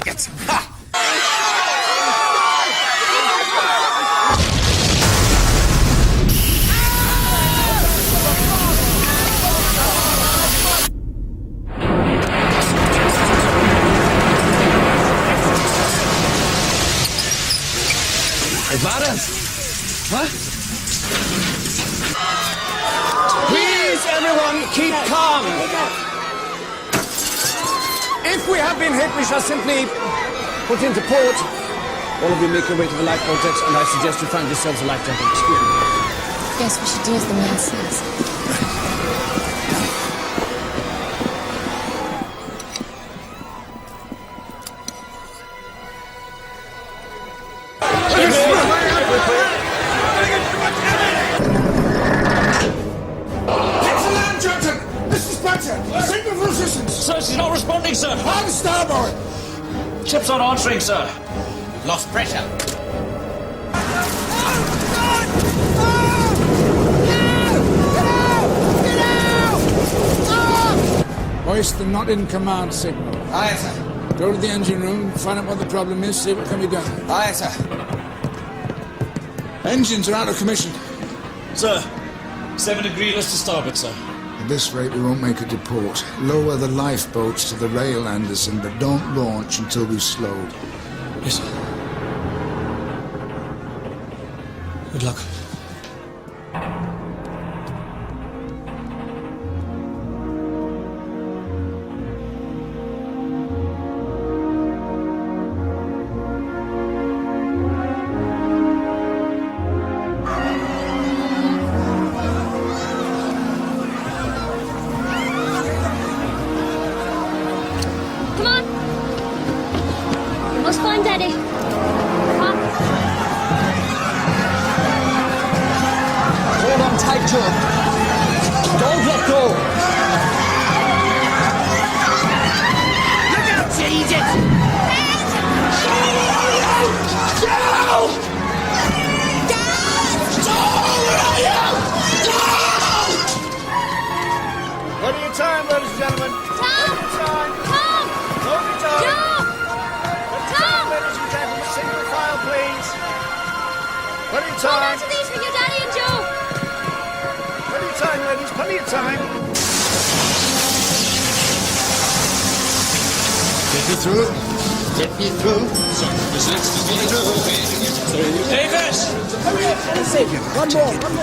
Jetzt! Ha! Was war das? Was? Please, everyone, keep calm. If we have been hit, we shall simply put into port. All of you make your way to the lifeboat decks, and I suggest you find yourselves a life jacket. Excuse me. Yes, we should do as the man says. Sir, she's not responding, sir. Hard to starboard! Ship's not answering, sir. Lost pressure. Hoist the not in command signal. Aye, sir. Go to the engine room, find out what the problem is, see what can be done. Aye, sir. Engines are out of commission. Sir, 7 degrees to starboard, sir. At this rate, we won't make it to port. Lower the lifeboats to the rail, Anderson, but don't launch until we've slowed. Yes, sir. Good luck. Come on. We must find Daddy. Come on. Hold on tight to him. Don't let go. Look out, you idiot! What are your time, ladies and gentlemen? Tom! Tom! Overtime! Joe! Tom! Ladies and gentlemen, single file, please. Plenty of Hold time. on to these for your Daddy and Joe. Plenty of time, ladies. Plenty of time. Get me through. Get me through. Davis! Hurry up, for sake. One more. Come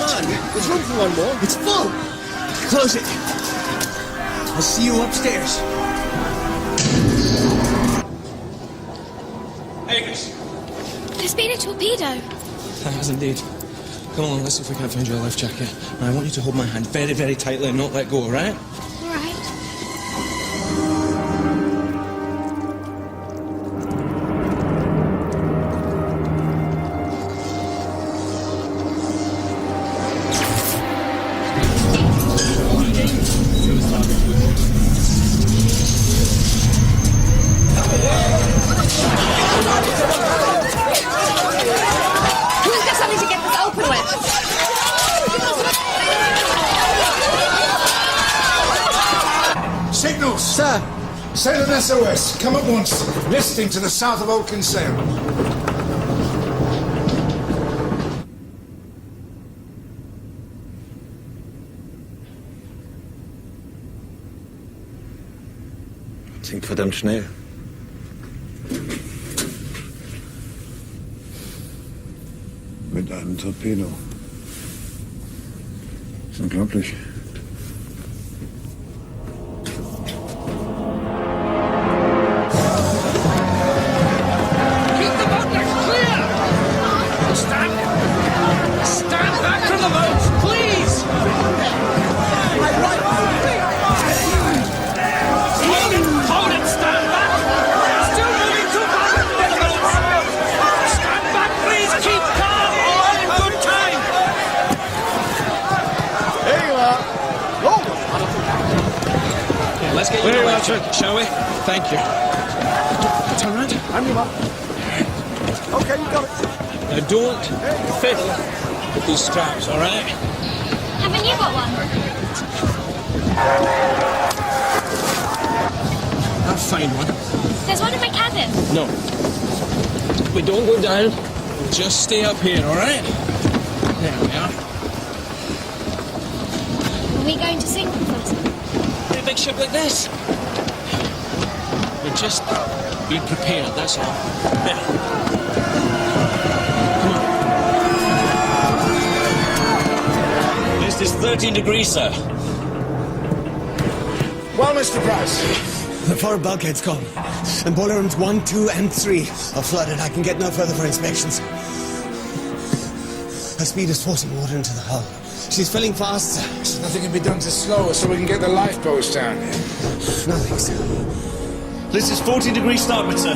on. There's room for one more. It's full. Close it. I'll see you upstairs. Davis! There's been a torpedo. There has indeed. Come on, let's see if we can't find you a life jacket. Now, I want you to hold my hand very, very tightly and not let go, all right? All right. Who's got something to get this open with? Signals! Sir! Sail an SOS. Come at once. Listing to the south of Old Kinsale. Klingt verdammt schnell. Mit einem Torpedo. Ist unglaublich. Keep the boat deck Let's get you Very a well, life jacket, shall we? Thank you. Turn around. I'm you up. Okay, you got it. Now don't fiddle with these straps, all right? Haven't you got one? I'll find one. There's one in my cabin. No. We don't go down. We'll just stay up here, all right? There we are. Are we going to sink, Professor? In a big ship like this. We're just being prepared, that's all. There. This is 13 degrees, sir. Well, Mr. Price. The forward bulkhead's gone. And boiler rooms 1, 2, and 3 are flooded. I can get no further for inspections. Her speed is forcing water into the hull. She's filling fast, sir. So nothing can be done to slow her so we can get the lifeboats down here? Nothing, sir. This is 14 degrees starboard, sir.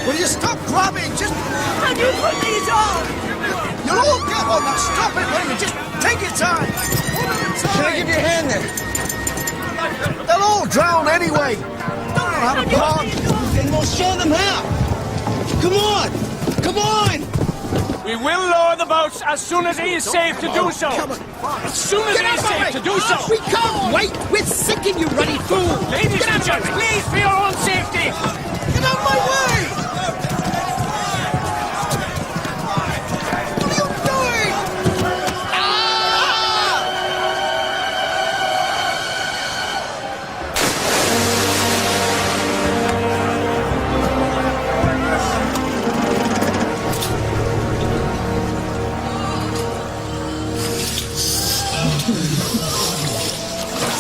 Will you stop grabbing? Just... Can you put these on? You'll all get on that. Stop it, Raymond. Just take your time. Can I give you a hand then? They'll all drown anyway. Don't know how to plant. Then we'll show them how. Come on. Come on. We will lower the boats as soon as it is safe to do so. As soon as it is safe to do so. We can't wait. We're sinking, you ruddy fool. Ladies and gentlemen, please, for your own safety. Get out of my way.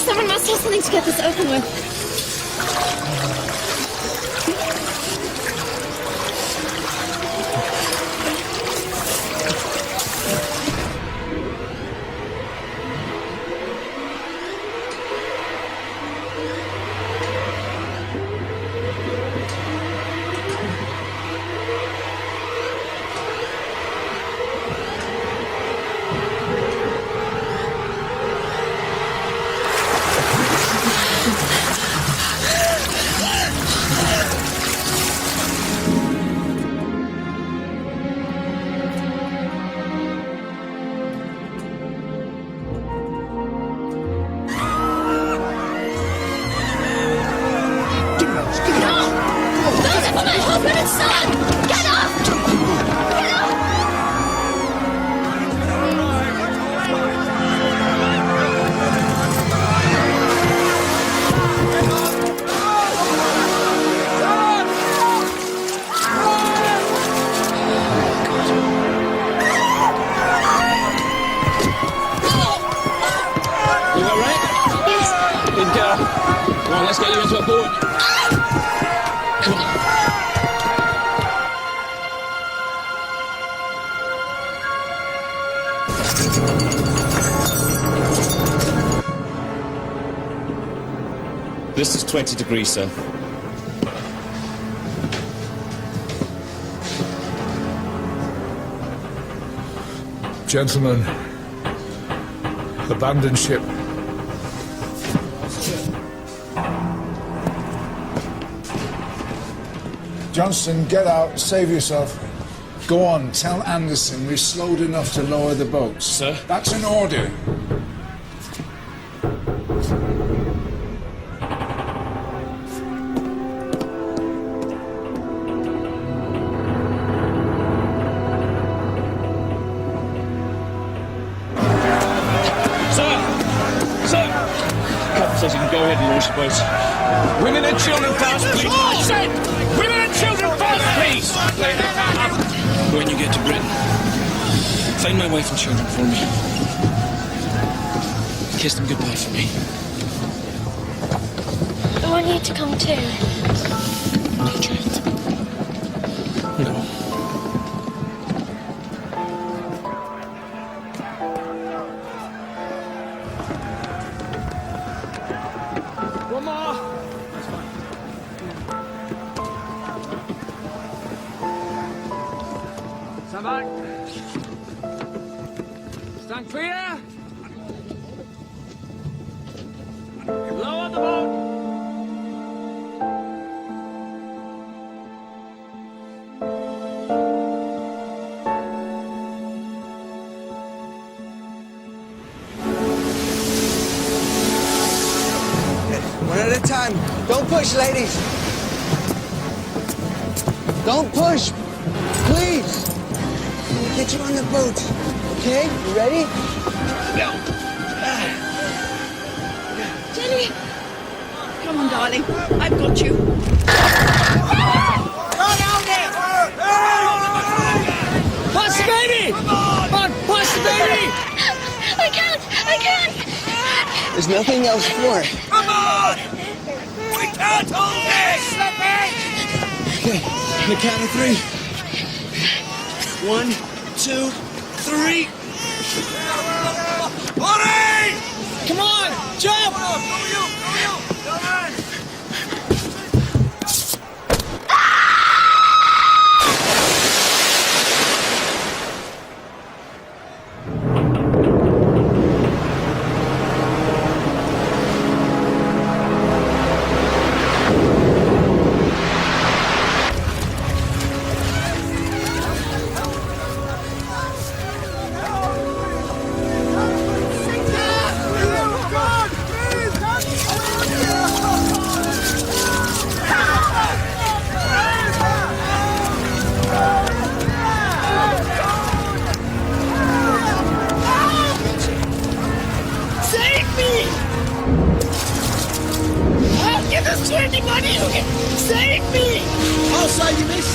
Someone must have something to get this open with. Come on, let's get you into a boat. Come on. This is 20 degrees, sir. Gentlemen, abandon ship. Johnston, get out, save yourself. Go on, tell Anderson we've slowed enough to lower the boats. Sir? That's an order. Says you can go ahead and launch the boats. Women and children first, please. I said, women and children first, please. When you get to Britain, find my wife and children for me. Kiss them goodbye for me. I want you to come too. No, Janet. No. Come on. Stand clear. Lower the boat. One at a time. Don't push, ladies. Don't push. Please. I'm gonna get you on the boat. Okay? You ready? Go. Jenny! Come on, darling. I've got you. Go down there! Push the baby! Come on, push the baby! I can't! There's nothing else for it. Come on! We can't hold this! Okay, on the count of 3. 1, 2, 3. Hurry! Come on, jump! Save me! I'll give this to anybody who can save me! I'll save you, miss.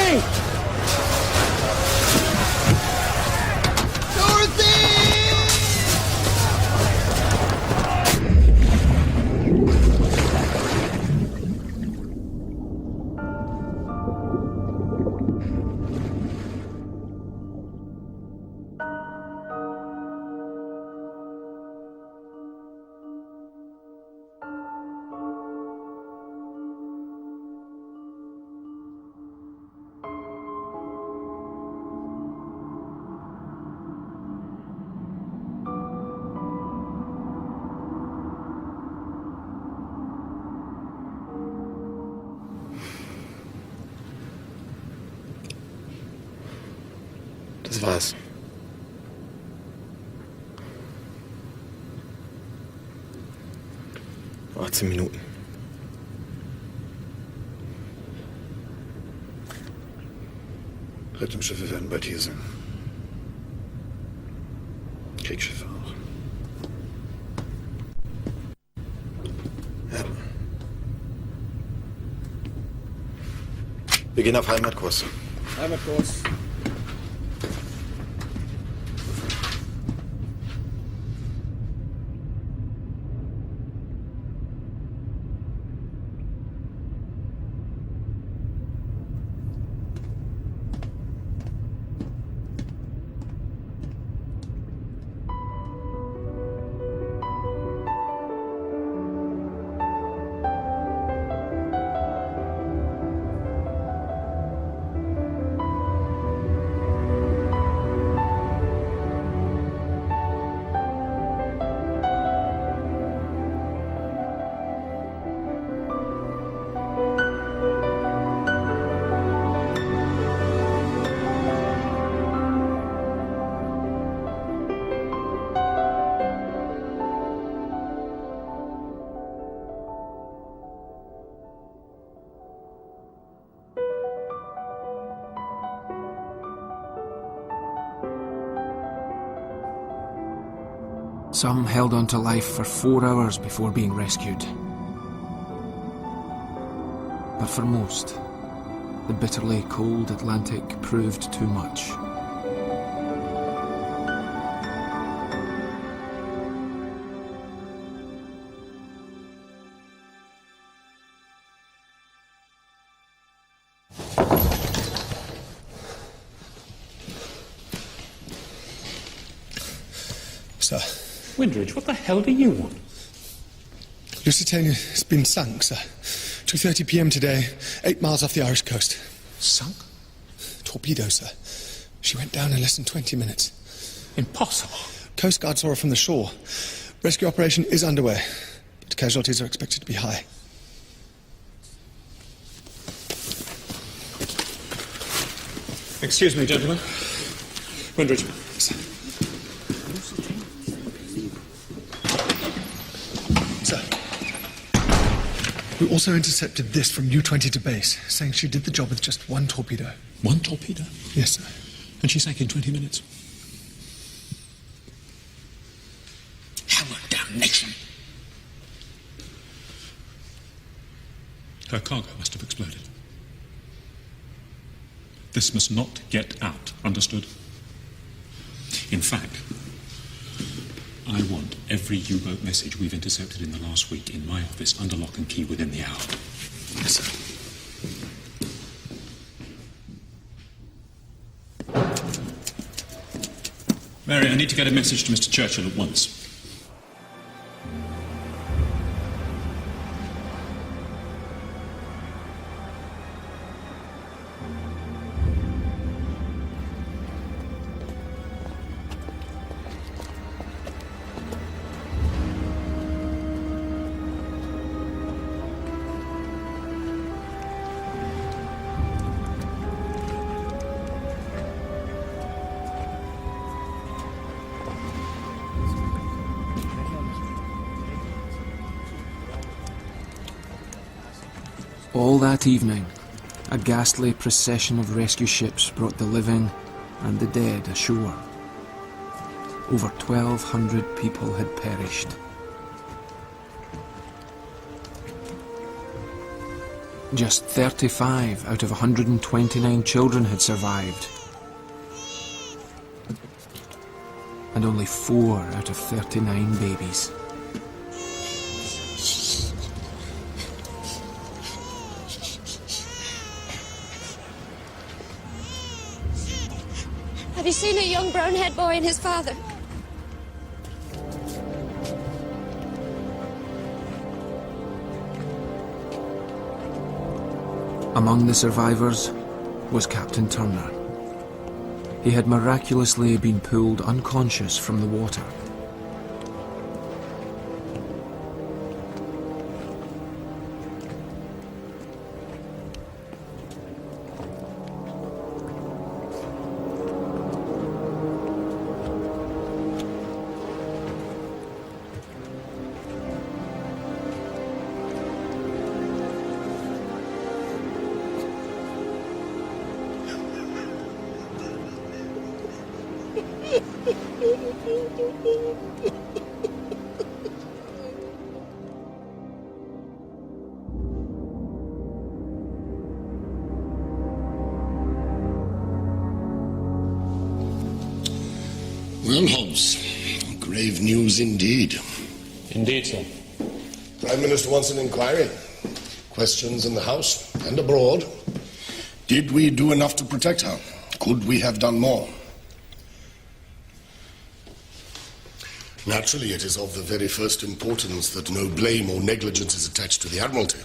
Dorothy! Das war's. Noch 18 Minuten. Rettungsschiffe werden bald hier sein. Kriegsschiffe auch. Ja. Wir gehen auf Heimatkurs. Heimatkurs. Some held on to life for 4 hours before being rescued. But for most, the bitterly cold Atlantic proved too much. Sir. Windridge, what the hell do you want? Lusitania has been sunk, sir. 2:30 p.m. today, 8 miles off the Irish coast. Sunk? Torpedo, sir. She went down in less than 20 minutes. Impossible. Coast Guard saw her from the shore. Rescue operation is underway, but casualties are expected to be high. Excuse me, gentlemen. Windridge. Sir. We also intercepted this from U-20 to base, saying she did the job with just 1 torpedo. 1 torpedo? Yes, sir. And she sank in 20 minutes? Hell of damnation. Her cargo must have exploded. This must not get out, understood? In fact, I want every U-boat message we've intercepted in the last week in my office under lock and key within the hour. Yes, sir. Mary, I need to get a message to Mr. Churchill at once. All that evening, a ghastly procession of rescue ships brought the living and the dead ashore. Over 1,200 people had perished. Just 35 out of 129 children had survived. And only 4 out of 39 babies. Have you seen a young brown-haired boy and his father? Among the survivors was Captain Turner. He had miraculously been pulled unconscious from the water. Well, Hobbs, grave news indeed. Indeed, sir. Prime Minister wants an inquiry. Questions in the House and abroad. Did we do enough to protect her? Could we have done more? Naturally, it is of the very first importance that no blame or negligence is attached to the Admiralty.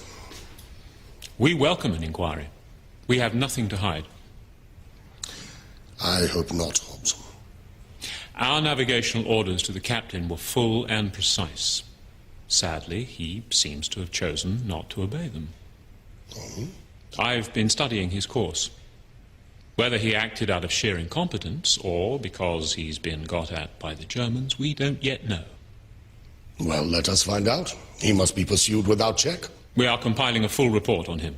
We welcome an inquiry. We have nothing to hide. I hope not, Hobbs. Our navigational orders to the captain were full and precise. Sadly, he seems to have chosen not to obey them. Oh? I've been studying his course. Whether he acted out of sheer incompetence or because he's been got at by the Germans, we don't yet know. Well, let us find out. He must be pursued without check. We are compiling a full report on him.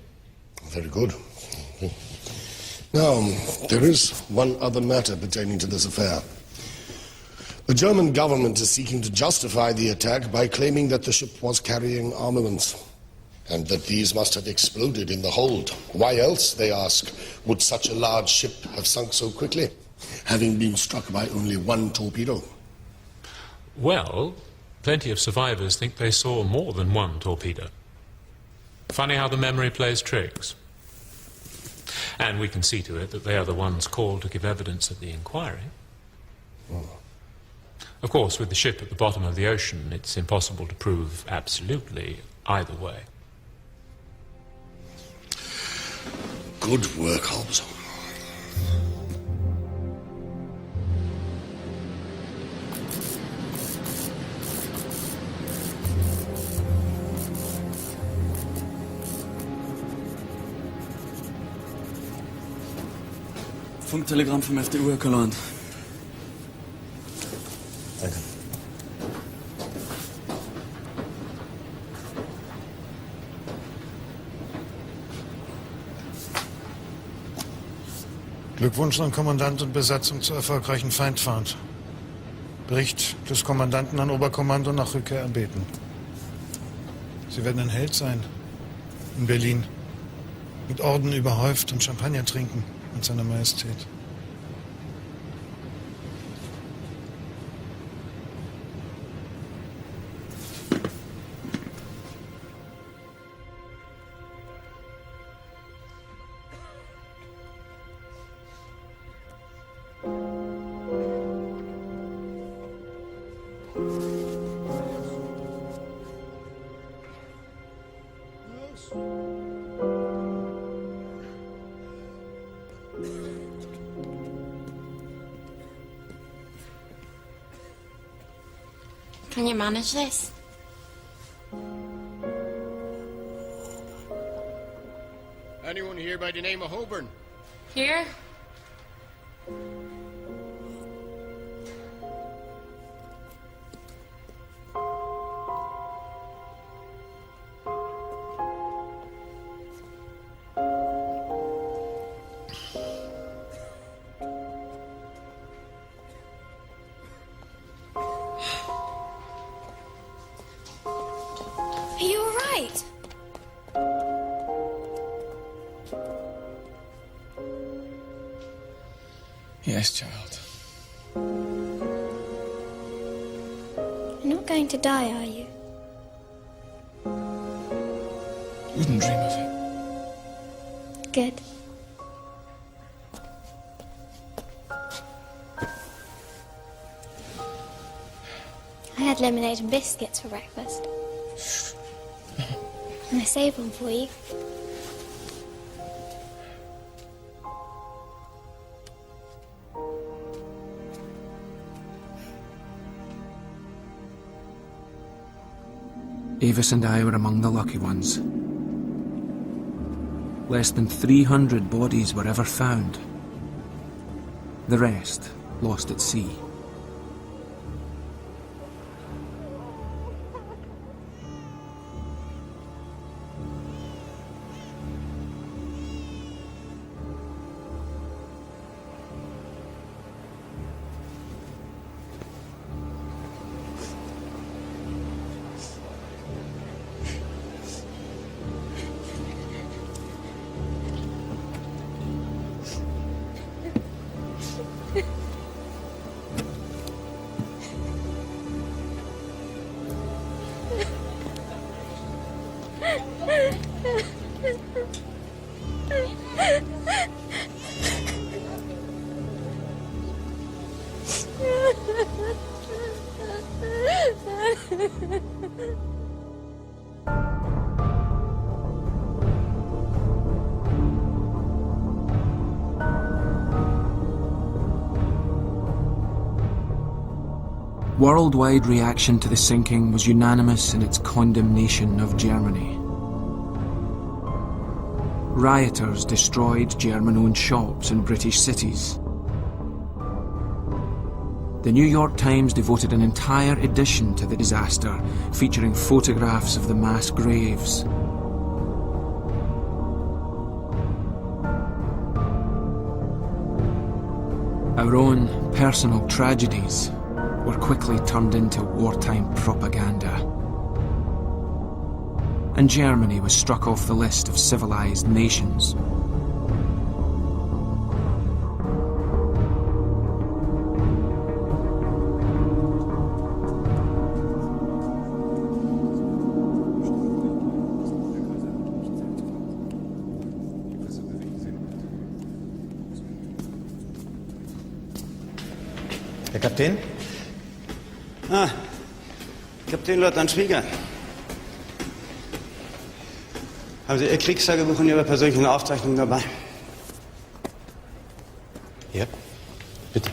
Very good. Now, there is one other matter pertaining to this affair. The German government is seeking to justify the attack by claiming that the ship was carrying armaments, and that these must have exploded in the hold. Why else, they ask, would such a large ship have sunk so quickly, having been struck by only one torpedo? Well, plenty of survivors think they saw more than one torpedo. Funny how the memory plays tricks. And we can see to it that they are the ones called to give evidence at the inquiry. Oh. Of course, with the ship at the bottom of the ocean, it's impossible to prove absolutely either way. Good work, Hobbs. Funktelegramm vom FDU, Herr Kolon. Danke. Glückwunsch an Kommandant und Besatzung zur erfolgreichen Feindfahrt. Bericht des Kommandanten an Oberkommando nach Rückkehr erbeten. Sie werden ein Held sein. In Berlin. Mit Orden überhäuft und Champagner trinken mit seiner Majestät. Can you manage this? Anyone here by the name of Holborn? Here? Are you all right? Yes, child. You're not going to die, are you? Wouldn't dream of it. Good. I had lemonade and biscuits for breakfast. And I saved one for you. Avis and I were among the lucky ones. Less than 300 bodies were ever found. The rest lost at sea. Worldwide reaction to the sinking was unanimous in its condemnation of Germany. Rioters destroyed German-owned shops in British cities. The New York Times devoted an entire edition to the disaster, featuring photographs of the mass graves. Our own personal tragedies were quickly turned into wartime propaganda. And Germany was struck off the list of civilized nations. Herr Kapitän? Ah, Kapitänleutnant Schwieger. Haben Sie Ihr Kriegstagebuch und Ihre persönlichen Aufzeichnungen dabei? Ja, bitte.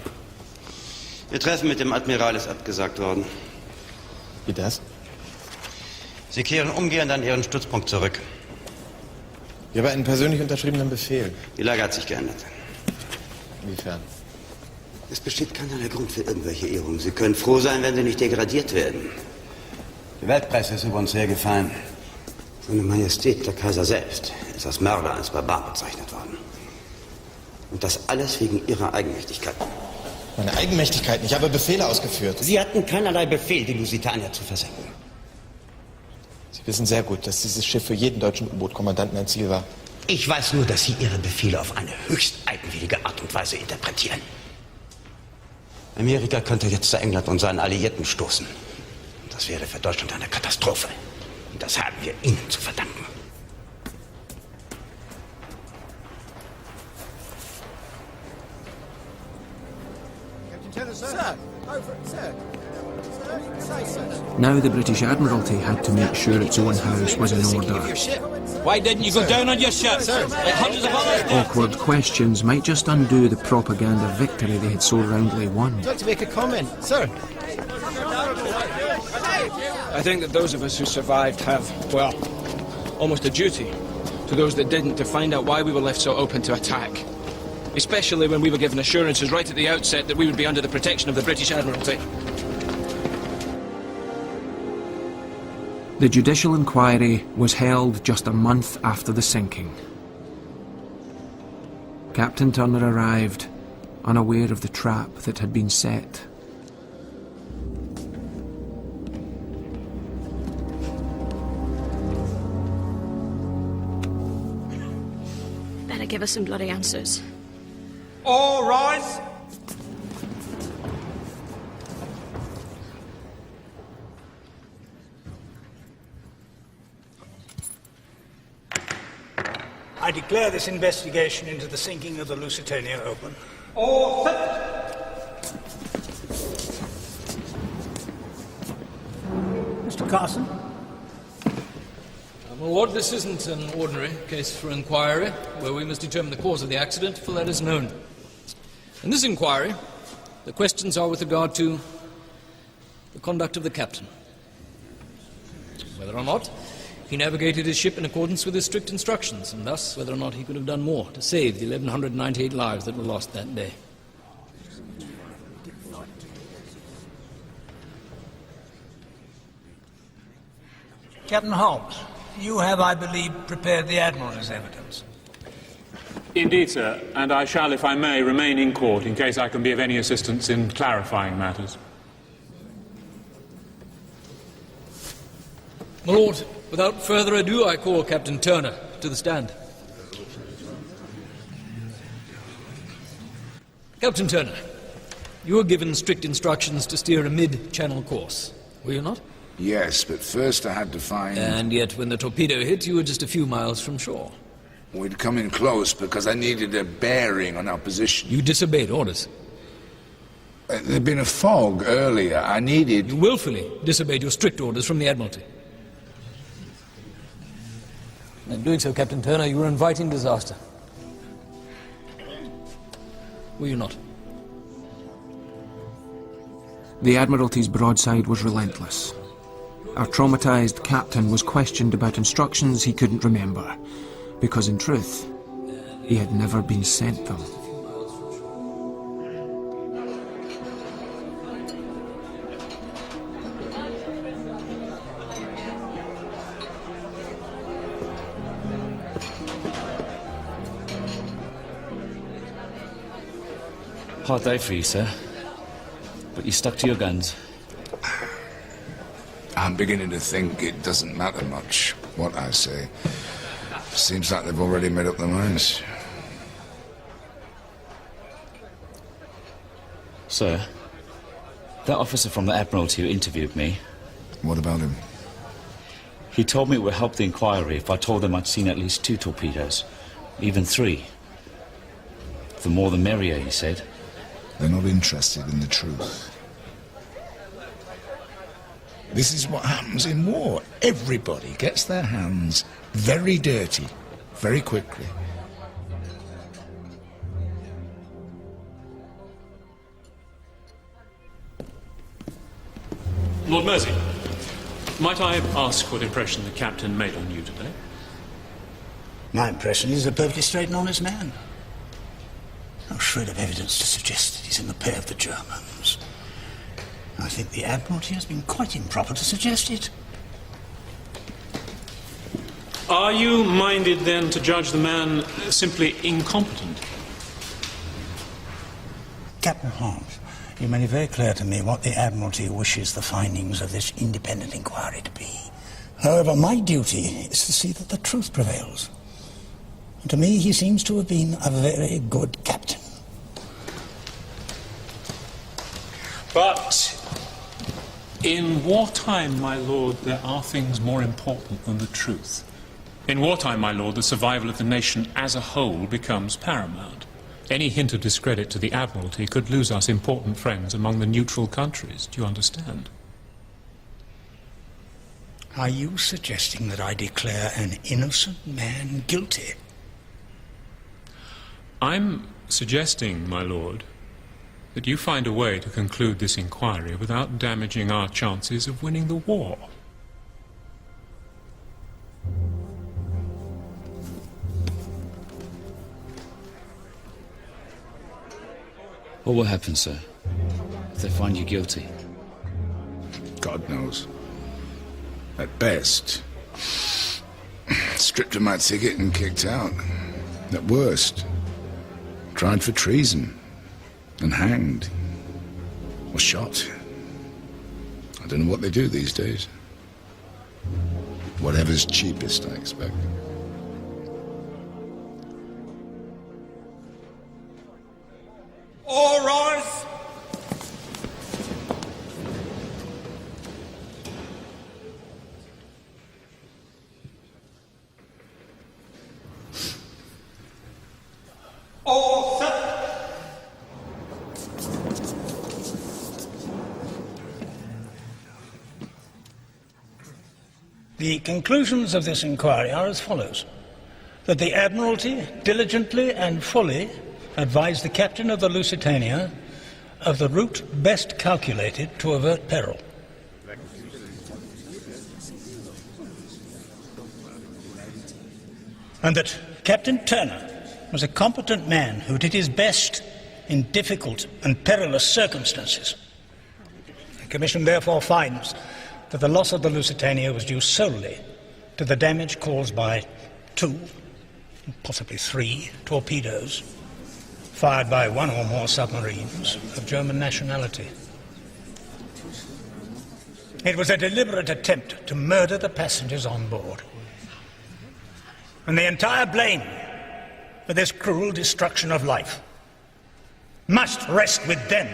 Ihr Treffen mit dem Admiral ist abgesagt worden. Wie das? Sie kehren umgehend an Ihren Stützpunkt zurück. Ja, aber einen persönlich unterschriebenen Befehl. Die Lage hat sich geändert. Inwiefern? Es besteht keinerlei Grund für irgendwelche Ehrungen. Sie können froh sein, wenn Sie nicht degradiert werden. Die Weltpresse ist über uns hergefallen. Seine Majestät, der Kaiser selbst, ist als Mörder, als Barbar bezeichnet worden. Und das alles wegen Ihrer Eigenmächtigkeit. Meine Eigenmächtigkeit? Ich habe Befehle ausgeführt. Sie hatten keinerlei Befehl, die Lusitania zu versenken. Sie wissen sehr gut, dass dieses Schiff für jeden deutschen U-Boot-Kommandanten ein Ziel war. Ich weiß nur, dass Sie Ihre Befehle auf eine höchst eigenwillige Art und Weise interpretieren. Amerika könnte jetzt zu England und seinen Alliierten stoßen. Das wäre für Deutschland eine Katastrophe. Und das haben wir Ihnen zu verdanken. Now the British Admiralty had to make sure its own house was in order. Why didn't you go down on your ship? Like hundreds of others did. Awkward questions might just undo the propaganda victory they had so roundly won. I'd like to make a comment, sir. I think that those of us who survived have, well, almost a duty to those that didn't to find out why we were left so open to attack. Especially when we were given assurances right at the outset that we would be under the protection of the British Admiralty. The judicial inquiry was held just a month after the sinking. Captain Turner arrived, unaware of the trap that had been set. Better give us some bloody answers. All rise. I declare this investigation into the sinking of the Lusitania open. All set. Mr. Carson? My lord, this isn't an ordinary case for inquiry, where we must determine the cause of the accident till that is known. In this inquiry, the questions are with regard to the conduct of the captain. Whether or not he navigated his ship in accordance with his strict instructions, and thus whether or not he could have done more to save the 1,198 lives that were lost that day. Captain Holmes, you have, I believe, prepared the Admiral's evidence. Indeed, sir, and I shall, if I may, remain in court in case I can be of any assistance in clarifying matters. My lord, without further ado, I call Captain Turner to the stand. Captain Turner, you were given strict instructions to steer a mid-channel course, were you not? Yes, but first I had to find... And yet when the torpedo hit, you were just a few miles from shore. We'd come in close because I needed a bearing on our position. You disobeyed orders. There'd been a fog earlier. I needed... You willfully disobeyed your strict orders from the Admiralty. In doing so, Captain Turner, you were inviting disaster. Were you not? The Admiralty's broadside was relentless. Our traumatized captain was questioned about instructions he couldn't remember, because in truth, he had never been sent them. Hard day for you, sir. But you stuck to your guns. I'm beginning to think it doesn't matter much what I say. Seems like they've already made up their minds. Sir, that officer from the Admiralty who interviewed me... What about him? He told me it would help the inquiry if I told him I'd seen at least 2 torpedoes. Even 3. The more the merrier, he said. They're not interested in the truth. This is what happens in war. Everybody gets their hands very dirty, very quickly. Lord Mersey, might I ask what impression the captain made on you today? My impression is he's a perfectly straight and honest man. No shred of evidence to suggest that he's in the pay of the Germans. I think the Admiralty has been quite improper to suggest it. Are you minded, then, to judge the man simply incompetent? Captain Holmes, you made it very clear to me what the Admiralty wishes the findings of this independent inquiry to be. However, my duty is to see that the truth prevails. And to me, he seems to have been a very good captain. But in wartime, my lord, there are things more important than the truth. In wartime, my lord, the survival of the nation as a whole becomes paramount. Any hint of discredit to the Admiralty could lose us important friends among the neutral countries. Do you understand? Are you suggesting that I declare an innocent man guilty? I'm suggesting, my lord, that you find a way to conclude this inquiry without damaging our chances of winning the war. What will happen, sir, if they find you guilty? God knows. At best, stripped of my ticket and kicked out. At worst, tried for treason and hanged or shot. I don't know what they do these days. Whatever's cheapest, I expect. All rise! The conclusions of this inquiry are as follows. That the Admiralty diligently and fully advised the captain of the Lusitania of the route best calculated to avert peril. And that Captain Turner was a competent man who did his best in difficult and perilous circumstances. The Commission therefore finds that the loss of the Lusitania was due solely to the damage caused by 2, possibly 3, torpedoes fired by 1 or more submarines of German nationality. It was a deliberate attempt to murder the passengers on board. And the entire blame for this cruel destruction of life must rest with them.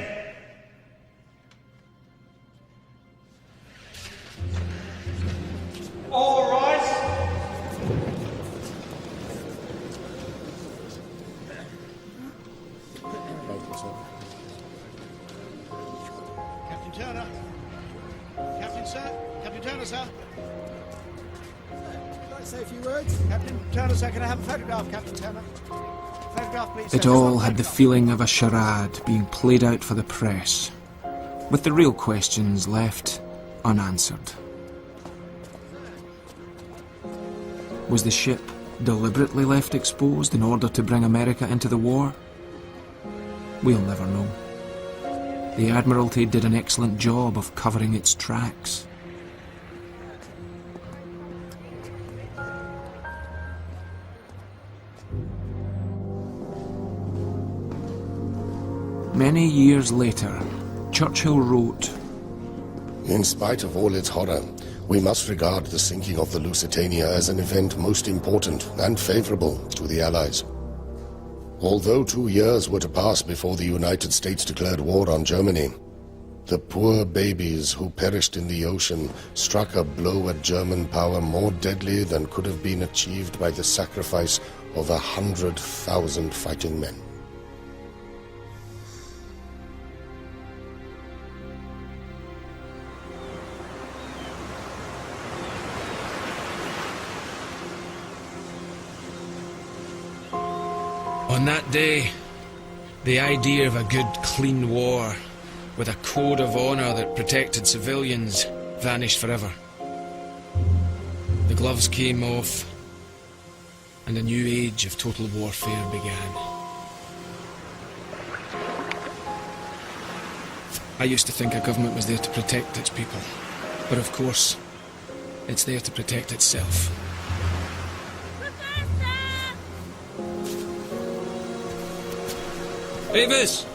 All rise. Captain Turner. Captain, sir. Captain Turner, sir. Can I say a few words? Captain Turner, sir, can I have a photograph, Captain Turner? Photograph, please, It sir. all had the feeling of a charade being played out for the press, with the real questions left unanswered. Was the ship deliberately left exposed in order to bring America into the war? We'll never know. The Admiralty did an excellent job of covering its tracks. Many years later, Churchill wrote, "In spite of all its horror, we must regard the sinking of the Lusitania as an event most important and favorable to the Allies. Although 2 years were to pass before the United States declared war on Germany, the poor babies who perished in the ocean struck a blow at German power more deadly than could have been achieved by the sacrifice of 100,000 fighting men." On that day, the idea of a good, clean war with a code of honor that protected civilians vanished forever. The gloves came off, and a new age of total warfare began. I used to think a government was there to protect its people, but of course, it's there to protect itself. Avis!